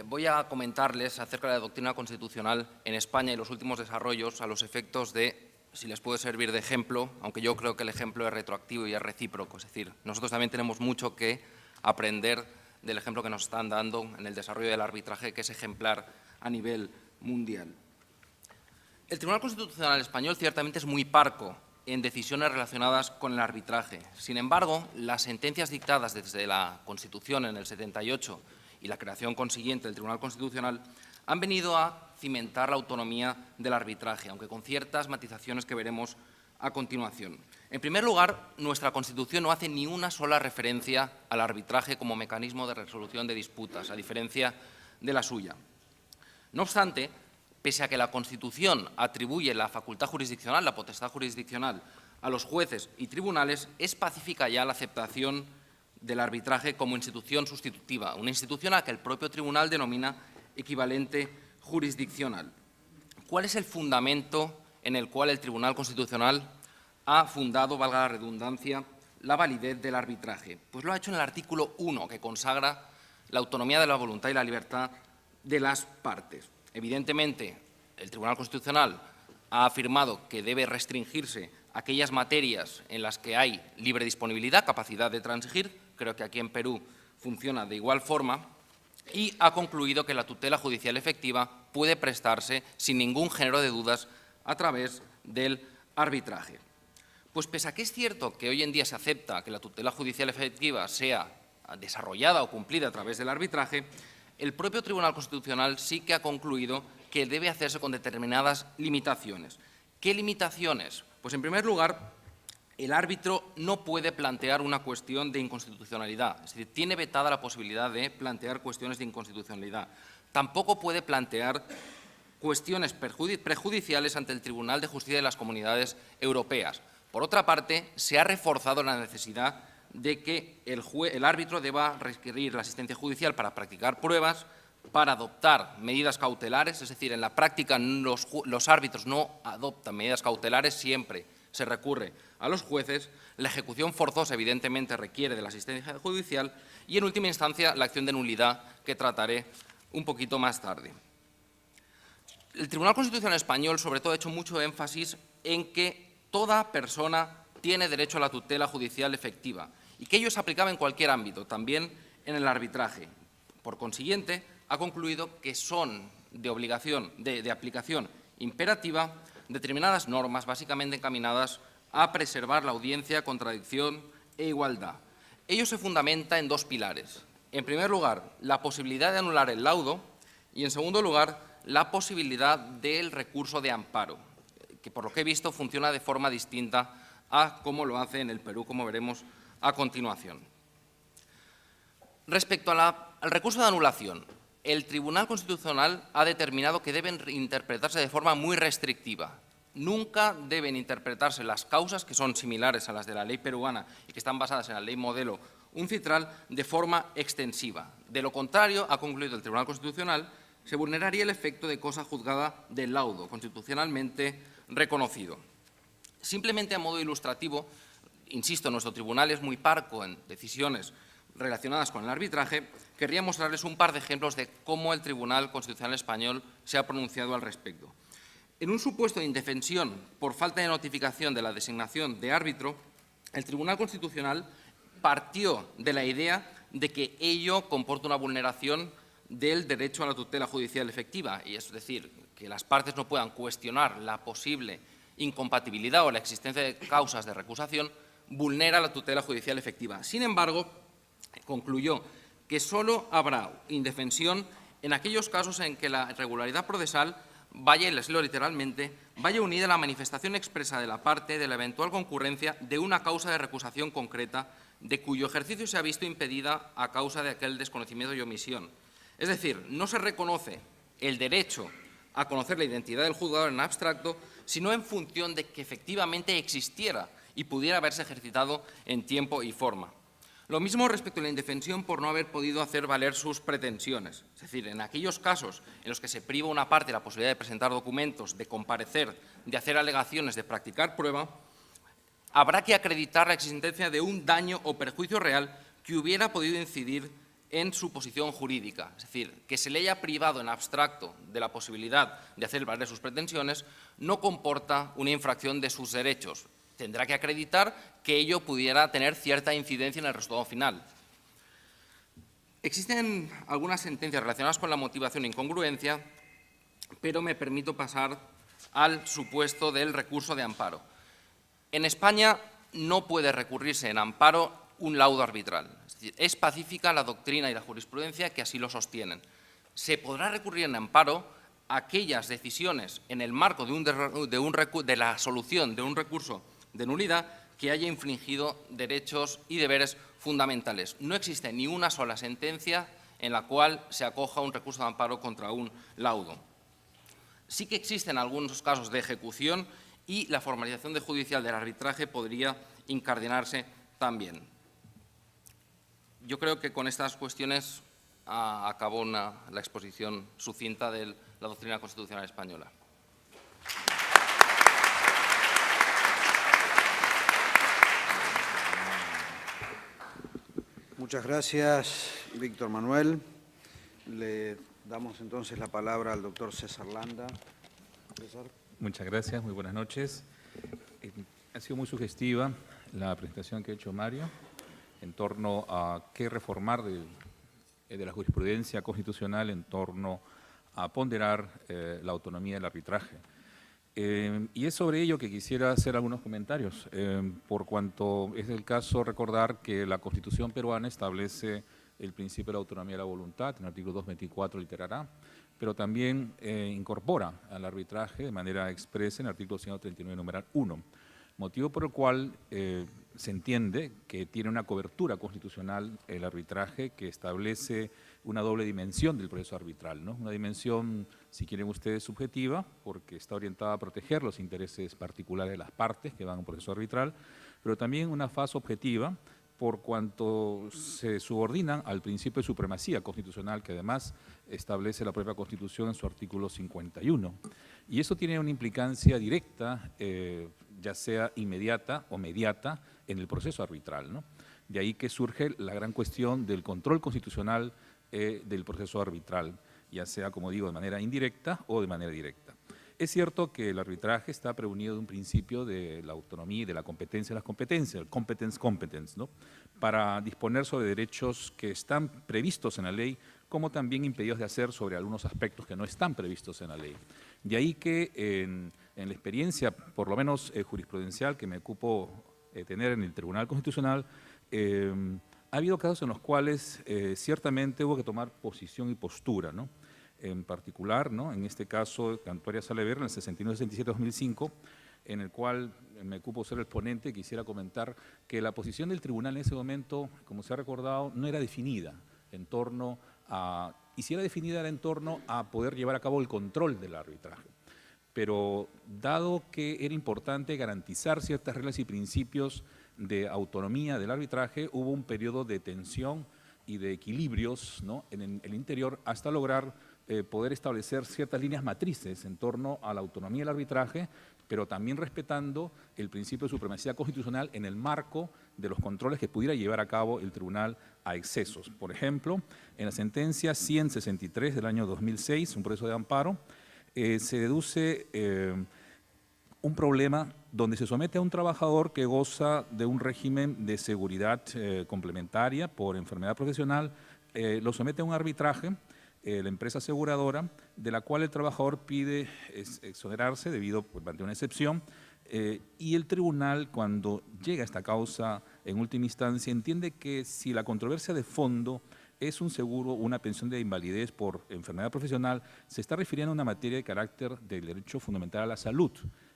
voy a comentarles acerca de la doctrina constitucional en España y los últimos desarrollos a los efectos de, si les puede servir de ejemplo, aunque yo creo que el ejemplo es retroactivo y es recíproco. Es decir, nosotros también tenemos mucho que aprender del ejemplo que nos están dando en el desarrollo del arbitraje, que es ejemplar a nivel mundial. El Tribunal Constitucional Español ciertamente es muy parco en decisiones relacionadas con el arbitraje. Sin embargo, las sentencias dictadas desde la Constitución en el 78 y la creación consiguiente del Tribunal Constitucional han venido a cimentar la autonomía del arbitraje, aunque con ciertas matizaciones que veremos a continuación. En primer lugar, nuestra Constitución no hace ni una sola referencia al arbitraje como mecanismo de resolución de disputas, a diferencia de la suya. No obstante, pese a que la Constitución atribuye la facultad jurisdiccional, la potestad jurisdiccional, a los jueces y tribunales, es pacífica ya la aceptación del arbitraje como institución sustitutiva, una institución a la que el propio tribunal denomina equivalente jurisdiccional. ¿Cuál es el fundamento en el cual el Tribunal Constitucional ha fundado, valga la redundancia, la validez del arbitraje? Pues lo ha hecho en el artículo 1, que consagra la autonomía de la voluntad y la libertad de las partes. Evidentemente, el Tribunal Constitucional ha afirmado que debe restringirse aquellas materias en las que hay libre disponibilidad, capacidad de transigir. Creo que aquí en Perú funciona de igual forma. Y ha concluido que la tutela judicial efectiva puede prestarse sin ningún género de dudas a través del arbitraje. Pues pese a que es cierto que hoy en día se acepta que la tutela judicial efectiva sea desarrollada o cumplida a través del arbitraje, el propio Tribunal Constitucional sí que ha concluido que debe hacerse con determinadas limitaciones. ¿Qué limitaciones? Pues en primer lugar, el árbitro no puede plantear una cuestión de inconstitucionalidad, es decir, tiene vetada la posibilidad de plantear cuestiones de inconstitucionalidad. Tampoco puede plantear cuestiones prejudiciales ante el Tribunal de Justicia de las Comunidades Europeas. Por otra parte, se ha reforzado la necesidad de que el árbitro deba requerir la asistencia judicial para practicar pruebas, para adoptar medidas cautelares, es decir, en la práctica los árbitros no adoptan medidas cautelares, siempre se recurre a los jueces, la ejecución forzosa evidentemente requiere de la asistencia judicial y, en última instancia, la acción de nulidad, que trataré un poquito más tarde. El Tribunal Constitucional Español, sobre todo, ha hecho mucho énfasis en que toda persona tiene derecho a la tutela judicial efectiva y que ello es aplicable en cualquier ámbito, también en el arbitraje. Por consiguiente, ha concluido que son de obligación, de aplicación imperativa determinadas normas básicamente encaminadas a preservar la audiencia, contradicción e igualdad. Ello se fundamenta en dos pilares. En primer lugar, la posibilidad de anular el laudo y, en segundo lugar, la posibilidad del recurso de amparo, que por lo que he visto funciona de forma distinta a cómo lo hace en el Perú, como veremos a continuación. Respecto al recurso de anulación, el Tribunal Constitucional ha determinado que deben interpretarse de forma muy restrictiva. Nunca deben interpretarse las causas, que son similares a las de la ley peruana y que están basadas en la ley modelo un citral de forma extensiva. De lo contrario, ha concluido el Tribunal Constitucional, se vulneraría el efecto de cosa juzgada del laudo constitucionalmente reconocido. Simplemente a modo ilustrativo, insisto, nuestro tribunal es muy parco en decisiones relacionadas con el arbitraje, querría mostrarles un par de ejemplos de cómo el Tribunal Constitucional español se ha pronunciado al respecto. En un supuesto de indefensión por falta de notificación de la designación de árbitro, el Tribunal Constitucional partió de la idea de que ello comporta una vulneración del derecho a la tutela judicial efectiva, y es decir, que las partes no puedan cuestionar la posible incompatibilidad o la existencia de causas de recusación, vulnera la tutela judicial efectiva. Sin embargo, concluyó que solo habrá indefensión en aquellos casos en que la irregularidad procesal vaya, y les leo literalmente, vaya unida a la manifestación expresa de la parte de la eventual concurrencia de una causa de recusación concreta de cuyo ejercicio se ha visto impedida a causa de aquel desconocimiento y omisión. Es decir, no se reconoce el derecho a conocer la identidad del juzgador en abstracto, sino en función de que efectivamente existiera y pudiera haberse ejercitado en tiempo y forma. Lo mismo respecto a la indefensión por no haber podido hacer valer sus pretensiones. Es decir, en aquellos casos en los que se priva una parte de la posibilidad de presentar documentos, de comparecer, de hacer alegaciones, de practicar prueba, habrá que acreditar la existencia de un daño o perjuicio real que hubiera podido incidir en su posición jurídica. Es decir, que se le haya privado en abstracto de la posibilidad de hacer valer sus pretensiones no comporta una infracción de sus derechos. Tendrá que acreditar que ello pudiera tener cierta incidencia en el resultado final. Existen algunas sentencias relacionadas con la motivación e incongruencia, pero me permito pasar al supuesto del recurso de amparo. En España no puede recurrirse en amparo un laudo arbitral. Es decir, es pacífica la doctrina y la jurisprudencia que así lo sostienen. Se podrá recurrir en amparo a aquellas decisiones en el marco de la solución de un recurso de nulidad que haya infringido derechos y deberes fundamentales. No existe ni una sola sentencia en la cual se acoja un recurso de amparo contra un laudo. Sí que existen algunos casos de ejecución y la formalización judicial del arbitraje podría incardinarse también. Yo creo que con estas cuestiones acabó la exposición sucinta de la doctrina constitucional española. Muchas gracias, Víctor Manuel. Le damos entonces la palabra al doctor César Landa. César. Muchas gracias, muy buenas noches. Ha sido muy sugestiva la presentación que ha hecho Mario en torno a qué reformar de la jurisprudencia constitucional en torno a ponderar la autonomía del arbitraje. Y es sobre ello que quisiera hacer algunos comentarios, por cuanto es el caso recordar que la Constitución peruana establece el principio de la autonomía de la voluntad, en el artículo 224 litera A, pero también incorpora al arbitraje de manera expresa en el artículo 139 numeral 1, motivo por el cual se entiende que tiene una cobertura constitucional el arbitraje que establece una doble dimensión del proceso arbitral, ¿no? Una dimensión, si quieren ustedes, subjetiva, porque está orientada a proteger los intereses particulares de las partes que van a un proceso arbitral, pero también una fase objetiva, por cuanto se subordinan al principio de supremacía constitucional que además establece la propia Constitución en su artículo 51. Y eso tiene una implicancia directa, ya sea inmediata o mediata, en el proceso arbitral, ¿no? De ahí que surge la gran cuestión del control constitucional del proceso arbitral, ya sea, como digo, de manera indirecta o de manera directa. Es cierto que el arbitraje está preunido de un principio de la autonomía y de la competencia de las competencias, el competence, ¿no? Para disponer sobre derechos que están previstos en la ley, como también impedidos de hacer sobre algunos aspectos que no están previstos en la ley. De ahí que en la experiencia, por lo menos jurisprudencial, que me ocupo tener en el Tribunal Constitucional, ha habido casos en los cuales ciertamente hubo que tomar posición y postura, ¿no? En particular, ¿no? En este caso, Cantuaria Salever, en el 69-67-2005, en el cual me ocupo ser el ponente, quisiera comentar que la posición del tribunal en ese momento, como se ha recordado, no era definida en torno a, y si era definida era en torno a poder llevar a cabo el control del arbitraje. pero dado que era importante garantizar ciertas reglas y principios de autonomía del arbitraje, hubo un periodo de tensión y de equilibrios, ¿no?, en el interior hasta lograr poder establecer ciertas líneas matrices en torno a la autonomía del arbitraje, pero también respetando el principio de supremacía constitucional en el marco de los controles que pudiera llevar a cabo el tribunal a excesos. Por ejemplo, en la sentencia 163 del año 2006, un proceso de amparo, se deduce un problema donde se somete a un trabajador que goza de un régimen de seguridad complementaria por enfermedad profesional, lo somete a un arbitraje, la empresa aseguradora, de la cual el trabajador pide exonerarse debido ante una excepción, y el tribunal, cuando llega a esta causa en última instancia, entiende que si la controversia de fondo es un seguro, una pensión de invalidez por enfermedad profesional, se está refiriendo a una materia de carácter del derecho fundamental a la salud,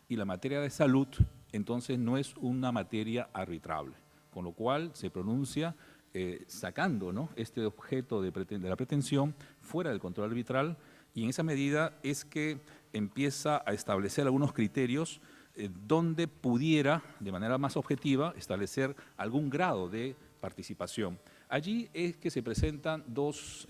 y la materia de salud entonces no es una materia arbitrable, con lo cual se pronuncia sacando, ¿no?, este objeto de la pretensión fuera del control arbitral, y en esa medida es que empieza a establecer algunos criterios donde pudiera, de manera más objetiva, establecer algún grado de participación. Allí es que se presentan dos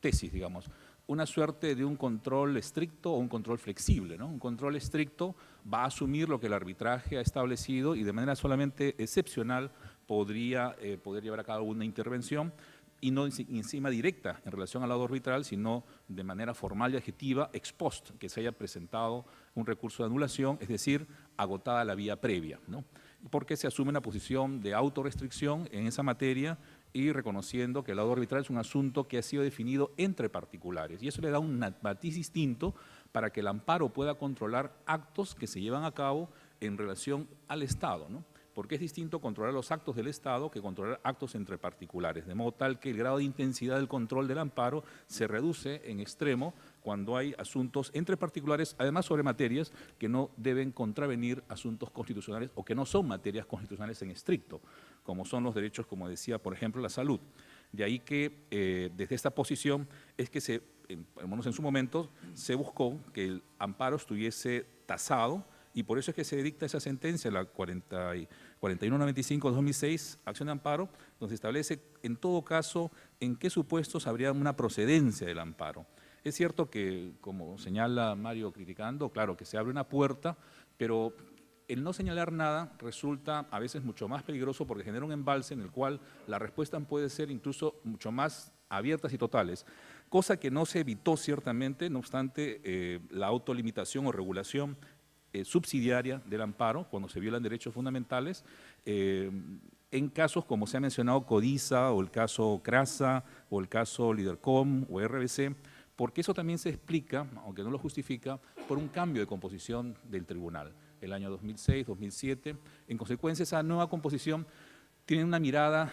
tesis, digamos, una suerte de un control estricto o un control flexible, ¿no? Un control estricto va a asumir lo que el arbitraje ha establecido y de manera solamente excepcional podría poder llevar a cabo una intervención, y no encima directa en relación al lado arbitral, sino de manera formal y adjetiva, ex post, que se haya presentado un recurso de anulación, es decir, agotada la vía previa, ¿no? Porque se asume una posición de autorrestricción en esa materia y reconociendo que el lado arbitral es un asunto que ha sido definido entre particulares, y eso le da un matiz distinto para que el amparo pueda controlar actos que se llevan a cabo en relación al Estado, ¿no? Porque es distinto controlar los actos del Estado que controlar actos entre particulares, de modo tal que el grado de intensidad del control del amparo se reduce en extremo cuando hay asuntos entre particulares, además sobre materias que no deben contravenir asuntos constitucionales o que no son materias constitucionales en estricto, como son los derechos, como decía, por ejemplo, la salud. De ahí que desde esta posición es que al menos en su momento, se buscó que el amparo estuviese tasado, y por eso es que se dicta esa sentencia, la 4195-2006, acción de amparo, donde se establece en todo caso en qué supuestos habría una procedencia del amparo. Es cierto que, como señala Mario criticando, claro que se abre una puerta, pero el no señalar nada resulta a veces mucho más peligroso porque genera un embalse en el cual la respuesta puede ser incluso mucho más abiertas y totales, cosa que no se evitó ciertamente, no obstante la autolimitación o regulación subsidiaria del amparo, cuando se violan derechos fundamentales, en casos como se ha mencionado Codiza, o el caso CRASA, o el caso Lidercom, o RBC, porque eso también se explica, aunque no lo justifica, por un cambio de composición del tribunal, el año 2006, 2007. En consecuencia, esa nueva composición tiene una mirada,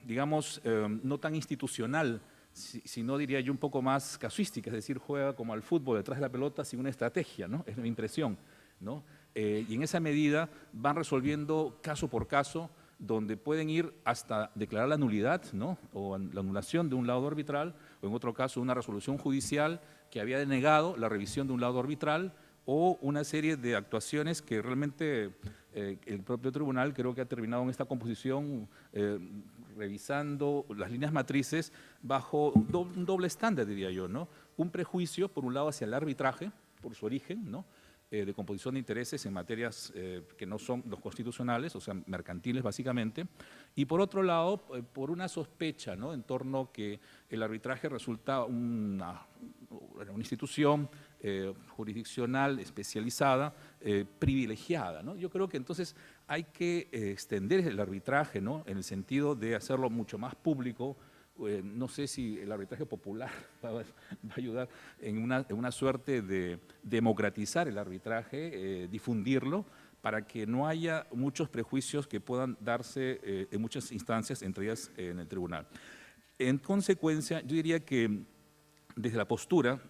digamos, no tan institucional, sino diría yo un poco más casuística, es decir, juega como al fútbol detrás de la pelota sin una estrategia, ¿no? Es mi impresión, ¿no? Y en esa medida van resolviendo caso por caso, donde pueden ir hasta declarar la nulidad, ¿no?, o la anulación de un laudo arbitral, o en otro caso una resolución judicial que había denegado la revisión de un laudo arbitral, o una serie de actuaciones que realmente el propio tribunal creo que ha terminado en esta composición revisando las líneas matrices bajo un doble estándar, diría yo, ¿no? Un prejuicio, por un lado, hacia el arbitraje, por su origen, ¿no?, de composición de intereses en materias que no son los constitucionales, o sea, mercantiles básicamente, y por otro lado, por una sospecha, ¿no?, en torno que el arbitraje resulta una institución jurisdiccional especializada, privilegiada, ¿no? Yo creo que entonces hay que extender el arbitraje, ¿no?, en el sentido de hacerlo mucho más público. No sé si el arbitraje popular va a ayudar en una suerte de democratizar el arbitraje, difundirlo, para que no haya muchos prejuicios que puedan darse en muchas instancias, entre ellas en el tribunal. En consecuencia, yo diría que desde la postura,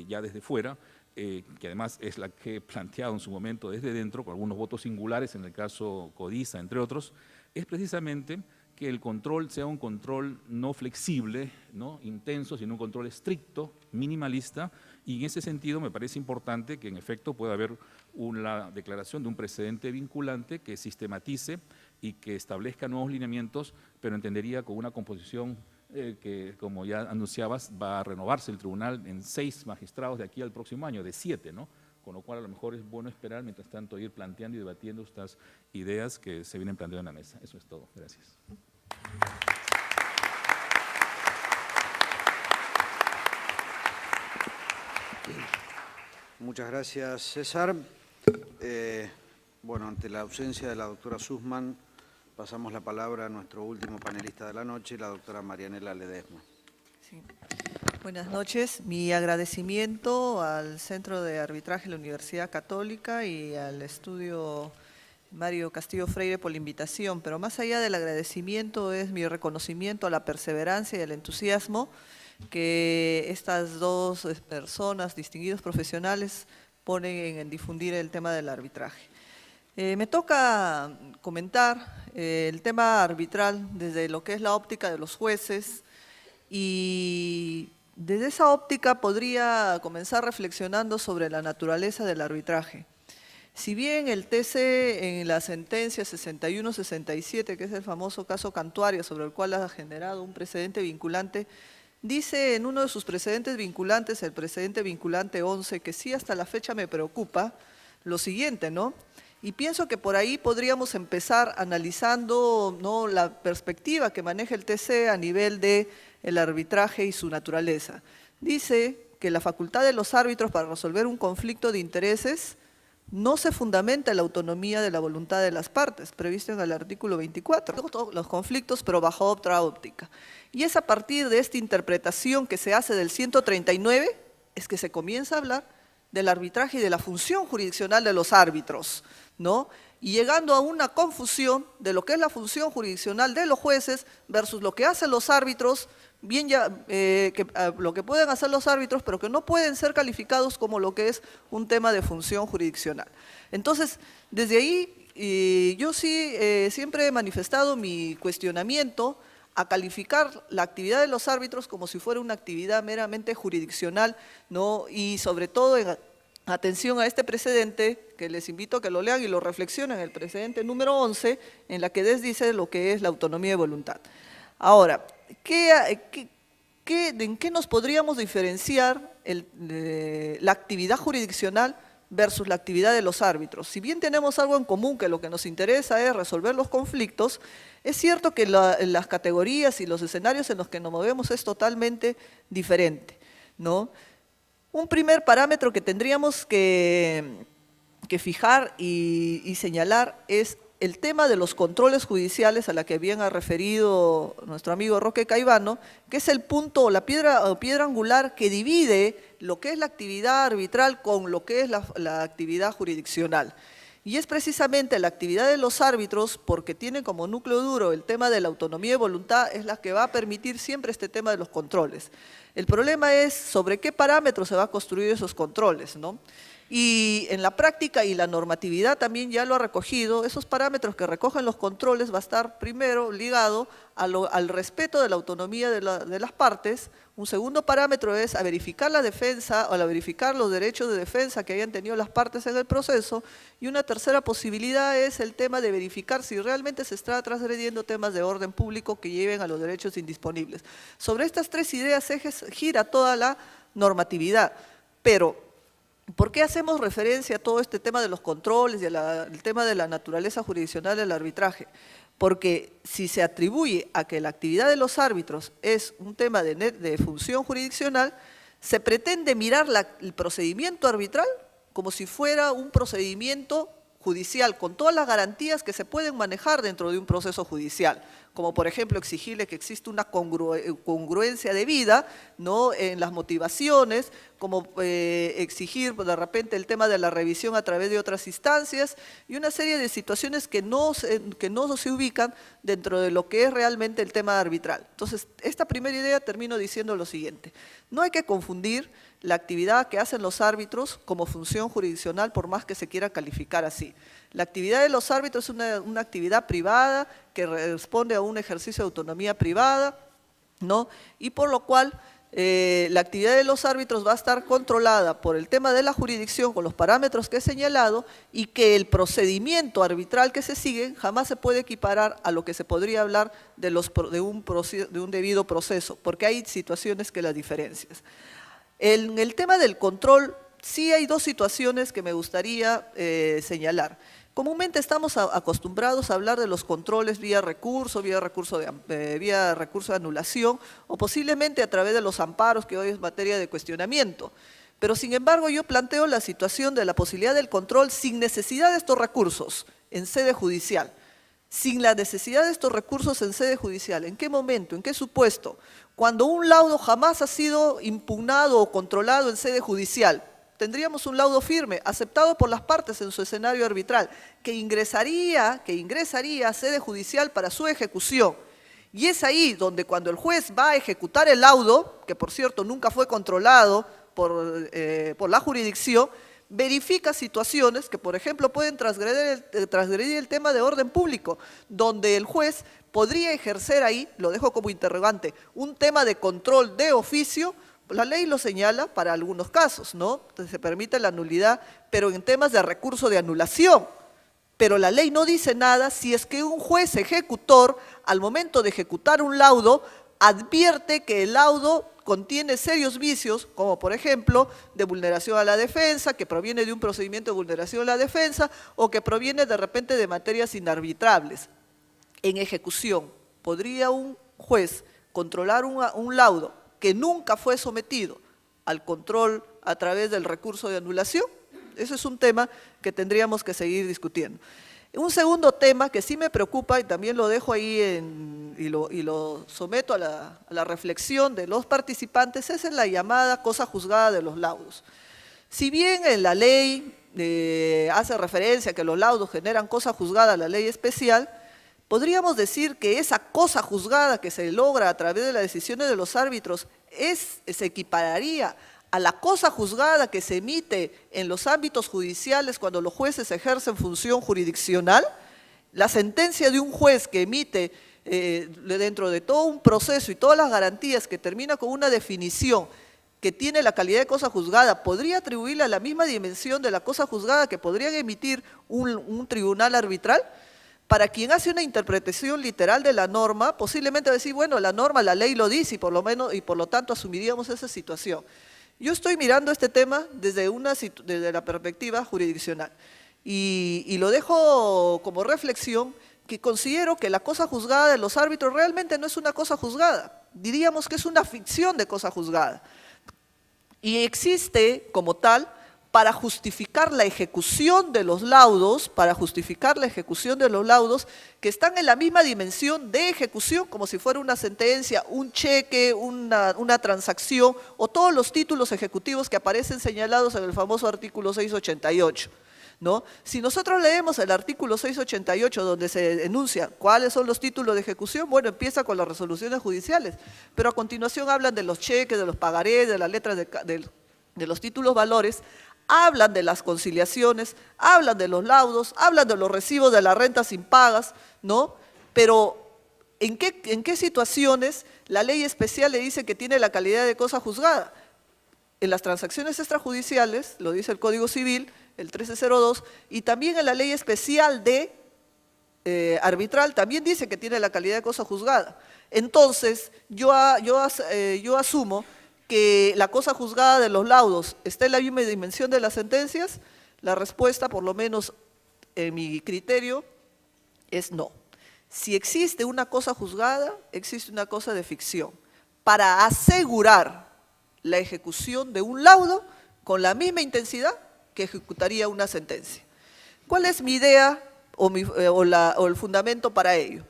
ya desde fuera, que además es la que he planteado en su momento desde dentro, con algunos votos singulares en el caso Codiza, entre otros, es precisamente que el control sea un control no flexible, no intenso, sino un control estricto, minimalista, Y en ese sentido me parece importante que en efecto pueda haber una declaración de un precedente vinculante que sistematice y que establezca nuevos lineamientos, pero entendería con una composición que, como ya anunciabas, va a renovarse el tribunal en 6 magistrados de aquí al próximo año, de 7, ¿no? Con lo cual a lo mejor es bueno esperar, mientras tanto, ir planteando y debatiendo estas ideas que se vienen planteando en la mesa. Eso es todo. Gracias. Muchas gracias, César. Bueno, ante la ausencia de la doctora Sussman, pasamos la palabra a nuestro último panelista de la noche, la doctora Marianela Ledesma. Sí. Buenas noches. Mi agradecimiento al Centro de Arbitraje de la Universidad Católica y al estudio Mario Castillo Freire por la invitación, pero más allá del agradecimiento es mi reconocimiento a la perseverancia y al entusiasmo que estas dos personas, distinguidos profesionales, ponen en difundir el tema del arbitraje. Me toca comentar el tema arbitral desde lo que es la óptica de los jueces, y desde esa óptica podría comenzar reflexionando sobre la naturaleza del arbitraje. Si bien el TC en la sentencia 61-67, que es el famoso caso Cantuaria, sobre el cual ha generado un precedente vinculante, dice en uno de sus precedentes vinculantes, el precedente vinculante 11, que sí hasta la fecha me preocupa, lo siguiente, ¿no? Y pienso que por ahí podríamos empezar analizando, ¿no?, la perspectiva que maneja el TC a nivel del arbitraje y su naturaleza. Dice que la facultad de los árbitros para resolver un conflicto de intereses no se fundamenta en la autonomía de la voluntad de las partes, previsto en el artículo 24, los conflictos, pero bajo otra óptica. Y es a partir de esta interpretación que se hace del 139, es que se comienza a hablar del arbitraje y de la función jurisdiccional de los árbitros, ¿no? Y llegando a una confusión de lo que es la función jurisdiccional de los jueces versus lo que hacen los árbitros, bien ya, lo que pueden hacer los árbitros, pero que no pueden ser calificados como lo que es un tema de función jurisdiccional. Entonces, desde ahí, yo sí siempre he manifestado mi cuestionamiento a calificar la actividad de los árbitros como si fuera una actividad meramente jurisdiccional, ¿no? Y sobre todo en atención a este precedente, que les invito a que lo lean y lo reflexionen, el precedente número 11, en la que dice lo que es la autonomía de voluntad. Ahora, ¿en qué nos podríamos diferenciar la actividad jurisdiccional versus la actividad de los árbitros? Si bien tenemos algo en común, que lo que nos interesa es resolver los conflictos, es cierto que las categorías y los escenarios en los que nos movemos es totalmente diferente, ¿no? Un primer parámetro que tendríamos que fijar y señalar es el tema de los controles judiciales, a la que bien ha referido nuestro amigo Roque Caivano, que es el punto, la piedra angular que divide lo que es la actividad arbitral con lo que es la actividad jurisdiccional. Y es precisamente la actividad de los árbitros, porque tiene como núcleo duro el tema de la autonomía de voluntad, es la que va a permitir siempre este tema de los controles. El problema es sobre qué parámetros se va a construir esos controles, ¿no? Y en la práctica y la normatividad también ya lo ha recogido, esos parámetros que recogen los controles va a estar primero ligado al respeto de la autonomía de las partes. Un segundo parámetro es a verificar la defensa o a verificar los derechos de defensa que hayan tenido las partes en el proceso. Y una tercera posibilidad es el tema de verificar si realmente se está transgrediendo temas de orden público que lleven a los derechos indisponibles. Sobre estas tres ideas ejes gira toda la normatividad, pero ¿por qué hacemos referencia a todo este tema de los controles y el tema de la naturaleza jurisdiccional del arbitraje? Porque si se atribuye a que la actividad de los árbitros es un tema de función jurisdiccional, se pretende mirar el procedimiento arbitral como si fuera un procedimiento judicial, con todas las garantías que se pueden manejar dentro de un proceso judicial, como por ejemplo exigirle que exista una congruencia debida, ¿no?, en las motivaciones, como exigir de repente el tema de la revisión a través de otras instancias y una serie de situaciones que no se ubican dentro de lo que es realmente el tema arbitral. Entonces, esta primera idea termino diciendo lo siguiente: no hay que confundir la actividad que hacen los árbitros como función jurisdiccional, por más que se quiera calificar así. La actividad de los árbitros es una actividad privada que responde a un ejercicio de autonomía privada, ¿no? Y por lo cual la actividad de los árbitros va a estar controlada por el tema de la jurisdicción con los parámetros que he señalado y que el procedimiento arbitral que se sigue jamás se puede equiparar a lo que se podría hablar de un debido proceso, porque hay situaciones que las diferencias. En el tema del control, sí hay dos situaciones que me gustaría señalar. Comúnmente estamos acostumbrados a hablar de los controles vía recurso de anulación o posiblemente a través de los amparos, que hoy es materia de cuestionamiento. Pero sin embargo yo planteo la situación de la posibilidad del control sin necesidad de estos recursos en sede judicial. Sin la necesidad de estos recursos en sede judicial. ¿En qué momento? ¿En qué supuesto? Cuando un laudo jamás ha sido impugnado o controlado en sede judicial. Tendríamos un laudo firme, aceptado por las partes en su escenario arbitral, que ingresaría a sede judicial para su ejecución. Y es ahí donde cuando el juez va a ejecutar el laudo, que por cierto nunca fue controlado por la jurisdicción, verifica situaciones que, por ejemplo, pueden transgredir el tema de orden público, donde el juez podría ejercer ahí, lo dejo como interrogante, un tema de control de oficio. La ley lo señala para algunos casos, ¿no? Se permite la nulidad, pero en temas de recurso de anulación. Pero la ley no dice nada si es que un juez ejecutor, al momento de ejecutar un laudo, advierte que el laudo contiene serios vicios, como por ejemplo, de vulneración a la defensa, que proviene de un procedimiento de vulneración a la defensa, o que proviene de repente de materias inarbitrables. En ejecución, ¿podría un juez controlar un laudo que nunca fue sometido al control a través del recurso de anulación? Ese es un tema que tendríamos que seguir discutiendo. Un segundo tema que sí me preocupa, y también lo dejo ahí y lo someto a la reflexión de los participantes, es en la llamada cosa juzgada de los laudos. Si bien en la ley hace referencia a que los laudos generan cosa juzgada, la ley especial, podríamos decir que esa cosa juzgada que se logra a través de las decisiones de los árbitros se equipararía a la cosa juzgada que se emite en los ámbitos judiciales cuando los jueces ejercen función jurisdiccional. La sentencia de un juez que emite dentro de todo un proceso y todas las garantías que termina con una definición que tiene la calidad de cosa juzgada, ¿podría atribuirle a la misma dimensión de la cosa juzgada que podrían emitir un tribunal arbitral? Para quien hace una interpretación literal de la norma, posiblemente va a decir, bueno, la norma, la ley lo dice y por lo tanto asumiríamos esa situación. Yo estoy mirando este tema desde la perspectiva jurisdiccional y lo dejo como reflexión, que considero que la cosa juzgada de los árbitros realmente no es una cosa juzgada, diríamos que es una ficción de cosa juzgada. Y existe como tal para justificar la ejecución de los laudos, que están en la misma dimensión de ejecución, como si fuera una sentencia, un cheque, una transacción, o todos los títulos ejecutivos que aparecen señalados en el famoso artículo 688. ¿No? Si nosotros leemos el artículo 688 donde se enuncia cuáles son los títulos de ejecución, bueno, empieza con las resoluciones judiciales, pero a continuación hablan de los cheques, de los pagarés, de las letras de los títulos valores, hablan de las conciliaciones, hablan de los laudos, hablan de los recibos de las rentas impagas, ¿no? Pero ¿en qué situaciones la ley especial le dice que tiene la calidad de cosa juzgada? En las transacciones extrajudiciales, lo dice el Código Civil, el 1302, y también en la ley especial de arbitral también dice que tiene la calidad de cosa juzgada. Entonces, yo asumo que la cosa juzgada de los laudos está en la misma dimensión de las sentencias. La respuesta, por lo menos en mi criterio, es no. Si existe una cosa juzgada, existe una cosa de ficción, para asegurar la ejecución de un laudo con la misma intensidad que ejecutaría una sentencia. ¿Cuál es mi idea o el fundamento para ello?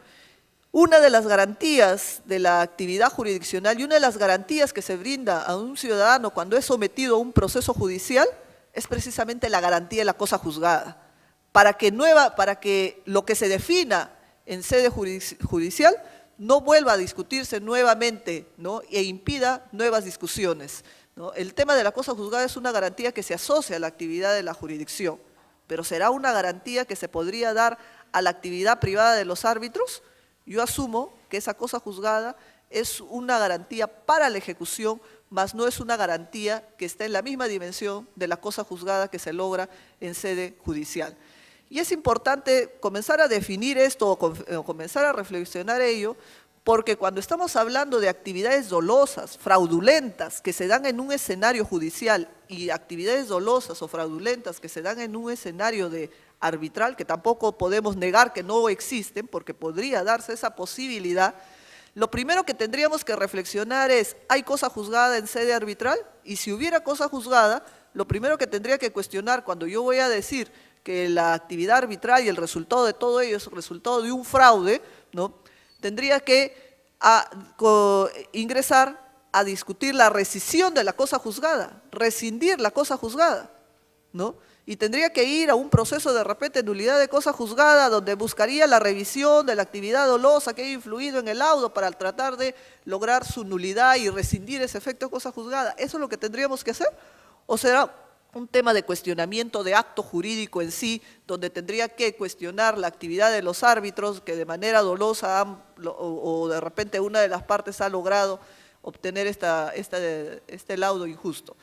Una de las garantías de la actividad jurisdiccional y una de las garantías que se brinda a un ciudadano cuando es sometido a un proceso judicial es precisamente la garantía de la cosa juzgada, para que lo que se defina en sede judicial no vuelva a discutirse nuevamente, ¿no? E impida nuevas discusiones, ¿no? El tema de la cosa juzgada es una garantía que se asocia a la actividad de la jurisdicción, pero ¿será una garantía que se podría dar a la actividad privada de los árbitros? Yo asumo que esa cosa juzgada es una garantía para la ejecución, mas no es una garantía que esté en la misma dimensión de la cosa juzgada que se logra en sede judicial. Y es importante comenzar a definir esto o comenzar a reflexionar ello, porque cuando estamos hablando de actividades dolosas, fraudulentas, que se dan en un escenario judicial y actividades dolosas o fraudulentas que se dan en un escenario arbitral, que tampoco podemos negar que no existen, porque podría darse esa posibilidad, lo primero que tendríamos que reflexionar es, ¿hay cosa juzgada en sede arbitral? Y si hubiera cosa juzgada, lo primero que tendría que cuestionar cuando yo voy a decir que la actividad arbitral y el resultado de todo ello es el resultado de un fraude, ¿no? Tendría que ingresar a discutir la rescisión de la cosa juzgada, rescindir la cosa juzgada, ¿no? Y tendría que ir a un proceso de repente nulidad de cosa juzgada donde buscaría la revisión de la actividad dolosa que haya influido en el laudo para tratar de lograr su nulidad y rescindir ese efecto de cosa juzgada. ¿Eso es lo que tendríamos que hacer? ¿O será un tema de cuestionamiento de acto jurídico en sí, donde tendría que cuestionar la actividad de los árbitros que de manera dolosa o de repente una de las partes ha logrado obtener este laudo injusto?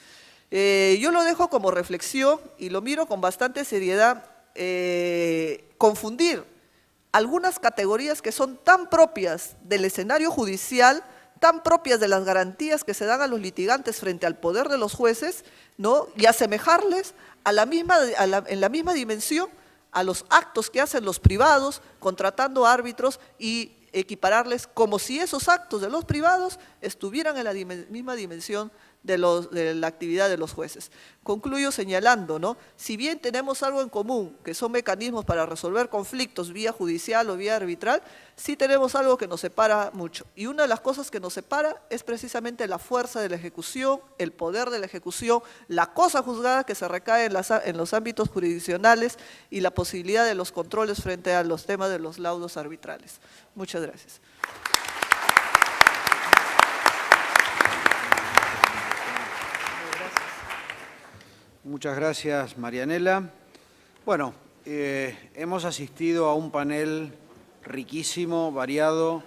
Yo lo dejo como reflexión y lo miro con bastante seriedad, confundir algunas categorías que son tan propias del escenario judicial, tan propias de las garantías que se dan a los litigantes frente al poder de los jueces, ¿no? Y asemejarles en la misma dimensión a los actos que hacen los privados contratando árbitros y equipararles como si esos actos de los privados estuvieran en la misma dimensión de la actividad de los jueces. Concluyo señalando, ¿no? Si bien tenemos algo en común, que son mecanismos para resolver conflictos vía judicial o vía arbitral, sí tenemos algo que nos separa mucho. Y una de las cosas que nos separa es precisamente la fuerza de la ejecución, el poder de la ejecución, la cosa juzgada que se recae en los ámbitos jurisdiccionales y la posibilidad de los controles frente a los temas de los laudos arbitrales. Muchas gracias. Muchas gracias, Marianela. Bueno, hemos asistido a un panel riquísimo, variado,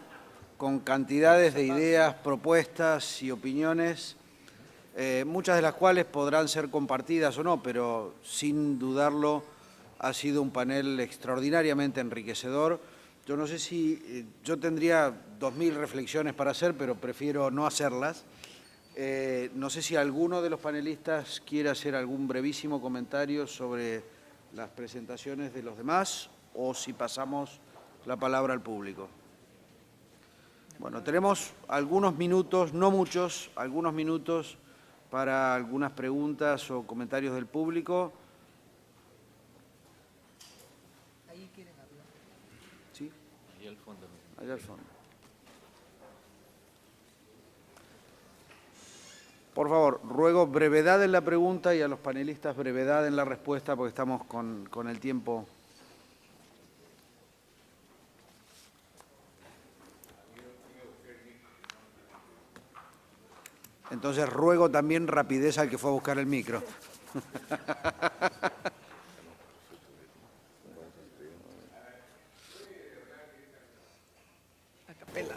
con cantidades de ideas, propuestas y opiniones, muchas de las cuales podrán ser compartidas o no, pero sin dudarlo ha sido un panel extraordinariamente enriquecedor. Yo no sé si, yo tendría 2000 reflexiones para hacer, pero prefiero no hacerlas. No sé si alguno de los panelistas quiere hacer algún brevísimo comentario sobre las presentaciones de los demás o si pasamos la palabra al público. Bueno, tenemos algunos minutos, no muchos, algunos minutos para algunas preguntas o comentarios del público. Ahí quieren hablar. ¿Sí? Ahí al fondo. Allá al fondo. Por favor, ruego brevedad en la pregunta y a los panelistas brevedad en la respuesta porque estamos con el tiempo. Entonces ruego también rapidez al que fue a buscar el micro. A capela.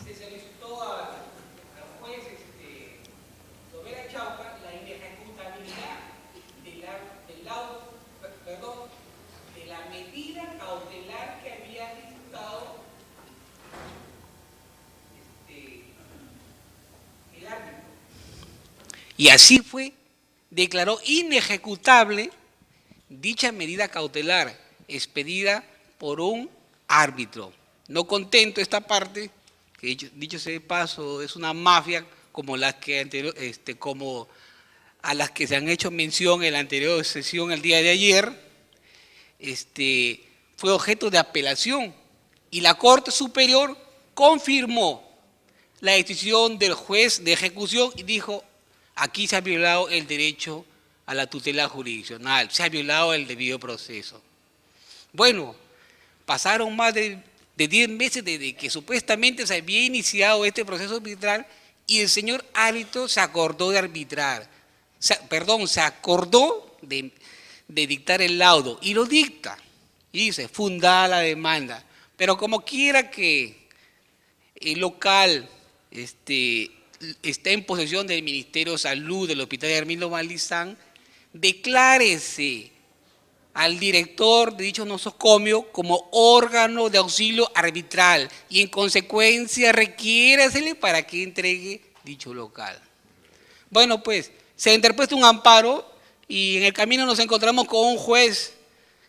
Se solicitó al juez Lovera Chau Y así fue, declaró inejecutable dicha medida cautelar expedida por un árbitro. No contento esta parte, que dicho sea de paso, es una mafia como las que como a las que se han hecho mención en la anterior sesión el día de ayer, fue objeto de apelación y la Corte Superior confirmó la decisión del juez de ejecución y dijo: aquí se ha violado el derecho a la tutela jurisdiccional, se ha violado el debido proceso. Bueno, pasaron más de 10 meses desde que supuestamente se había iniciado este proceso arbitral y el señor árbitro se acordó de arbitrar, se acordó de dictar el laudo y lo dicta. Y dice, fundada la demanda. Pero como quiera que el local está en posesión del Ministerio de Salud del Hospital Herminio Valdizán, declárese al director de dicho nosocomio como órgano de auxilio arbitral y en consecuencia requiérasele para que entregue dicho local. Bueno, pues se interpuesta un amparo y en el camino nos encontramos con un juez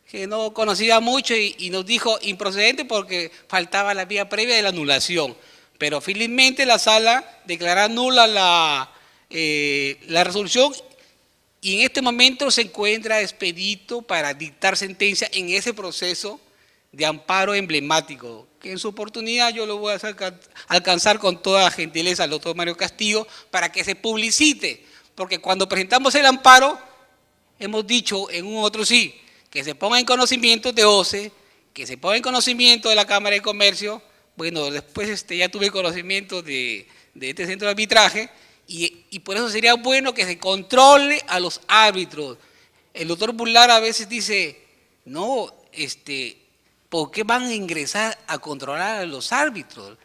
que no conocía mucho y nos dijo improcedente porque faltaba la vía previa de la anulación. Pero felizmente la sala declaró nula la resolución y en este momento se encuentra expedito para dictar sentencia en ese proceso de amparo emblemático, que en su oportunidad yo lo voy a alcanzar con toda gentileza al doctor Mario Castillo para que se publicite, porque cuando presentamos el amparo hemos dicho en un otro sí, que se ponga en conocimiento de OCE, que se ponga en conocimiento de la Cámara de Comercio. Bueno, después ya tuve conocimiento de este centro de arbitraje y por eso sería bueno que se controle a los árbitros. El doctor Burlar a veces dice, no, ¿por qué van a ingresar a controlar a los árbitros?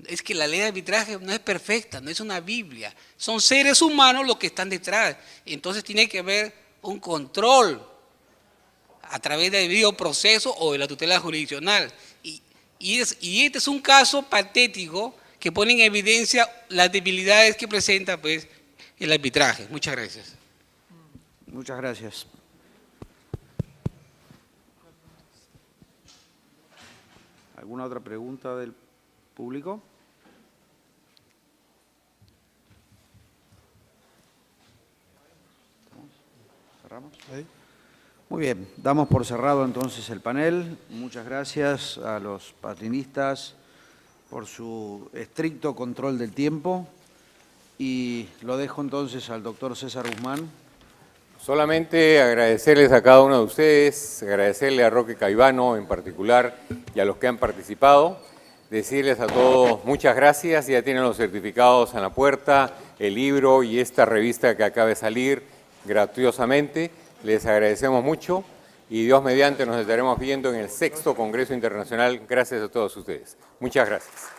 Es que la ley de arbitraje no es perfecta, no es una Biblia. Son seres humanos los que están detrás. Entonces tiene que haber un control a través del debido proceso o de la tutela jurisdiccional. Y este es un caso patético que pone en evidencia las debilidades que presenta pues, el arbitraje. Muchas gracias. Muchas gracias. ¿Alguna otra pregunta del público? ¿Cerramos? Muy bien, damos por cerrado entonces el panel. Muchas gracias a los patrinistas por su estricto control del tiempo y lo dejo entonces al doctor César Guzmán. Solamente agradecerles a cada uno de ustedes, agradecerle a Roque Caivano en particular y a los que han participado, decirles a todos muchas gracias, ya tienen los certificados en la puerta, el libro y esta revista que acaba de salir gratuitamente. Les agradecemos mucho y Dios mediante nos estaremos viendo en el 6º Congreso Internacional. Gracias a todos ustedes. Muchas gracias.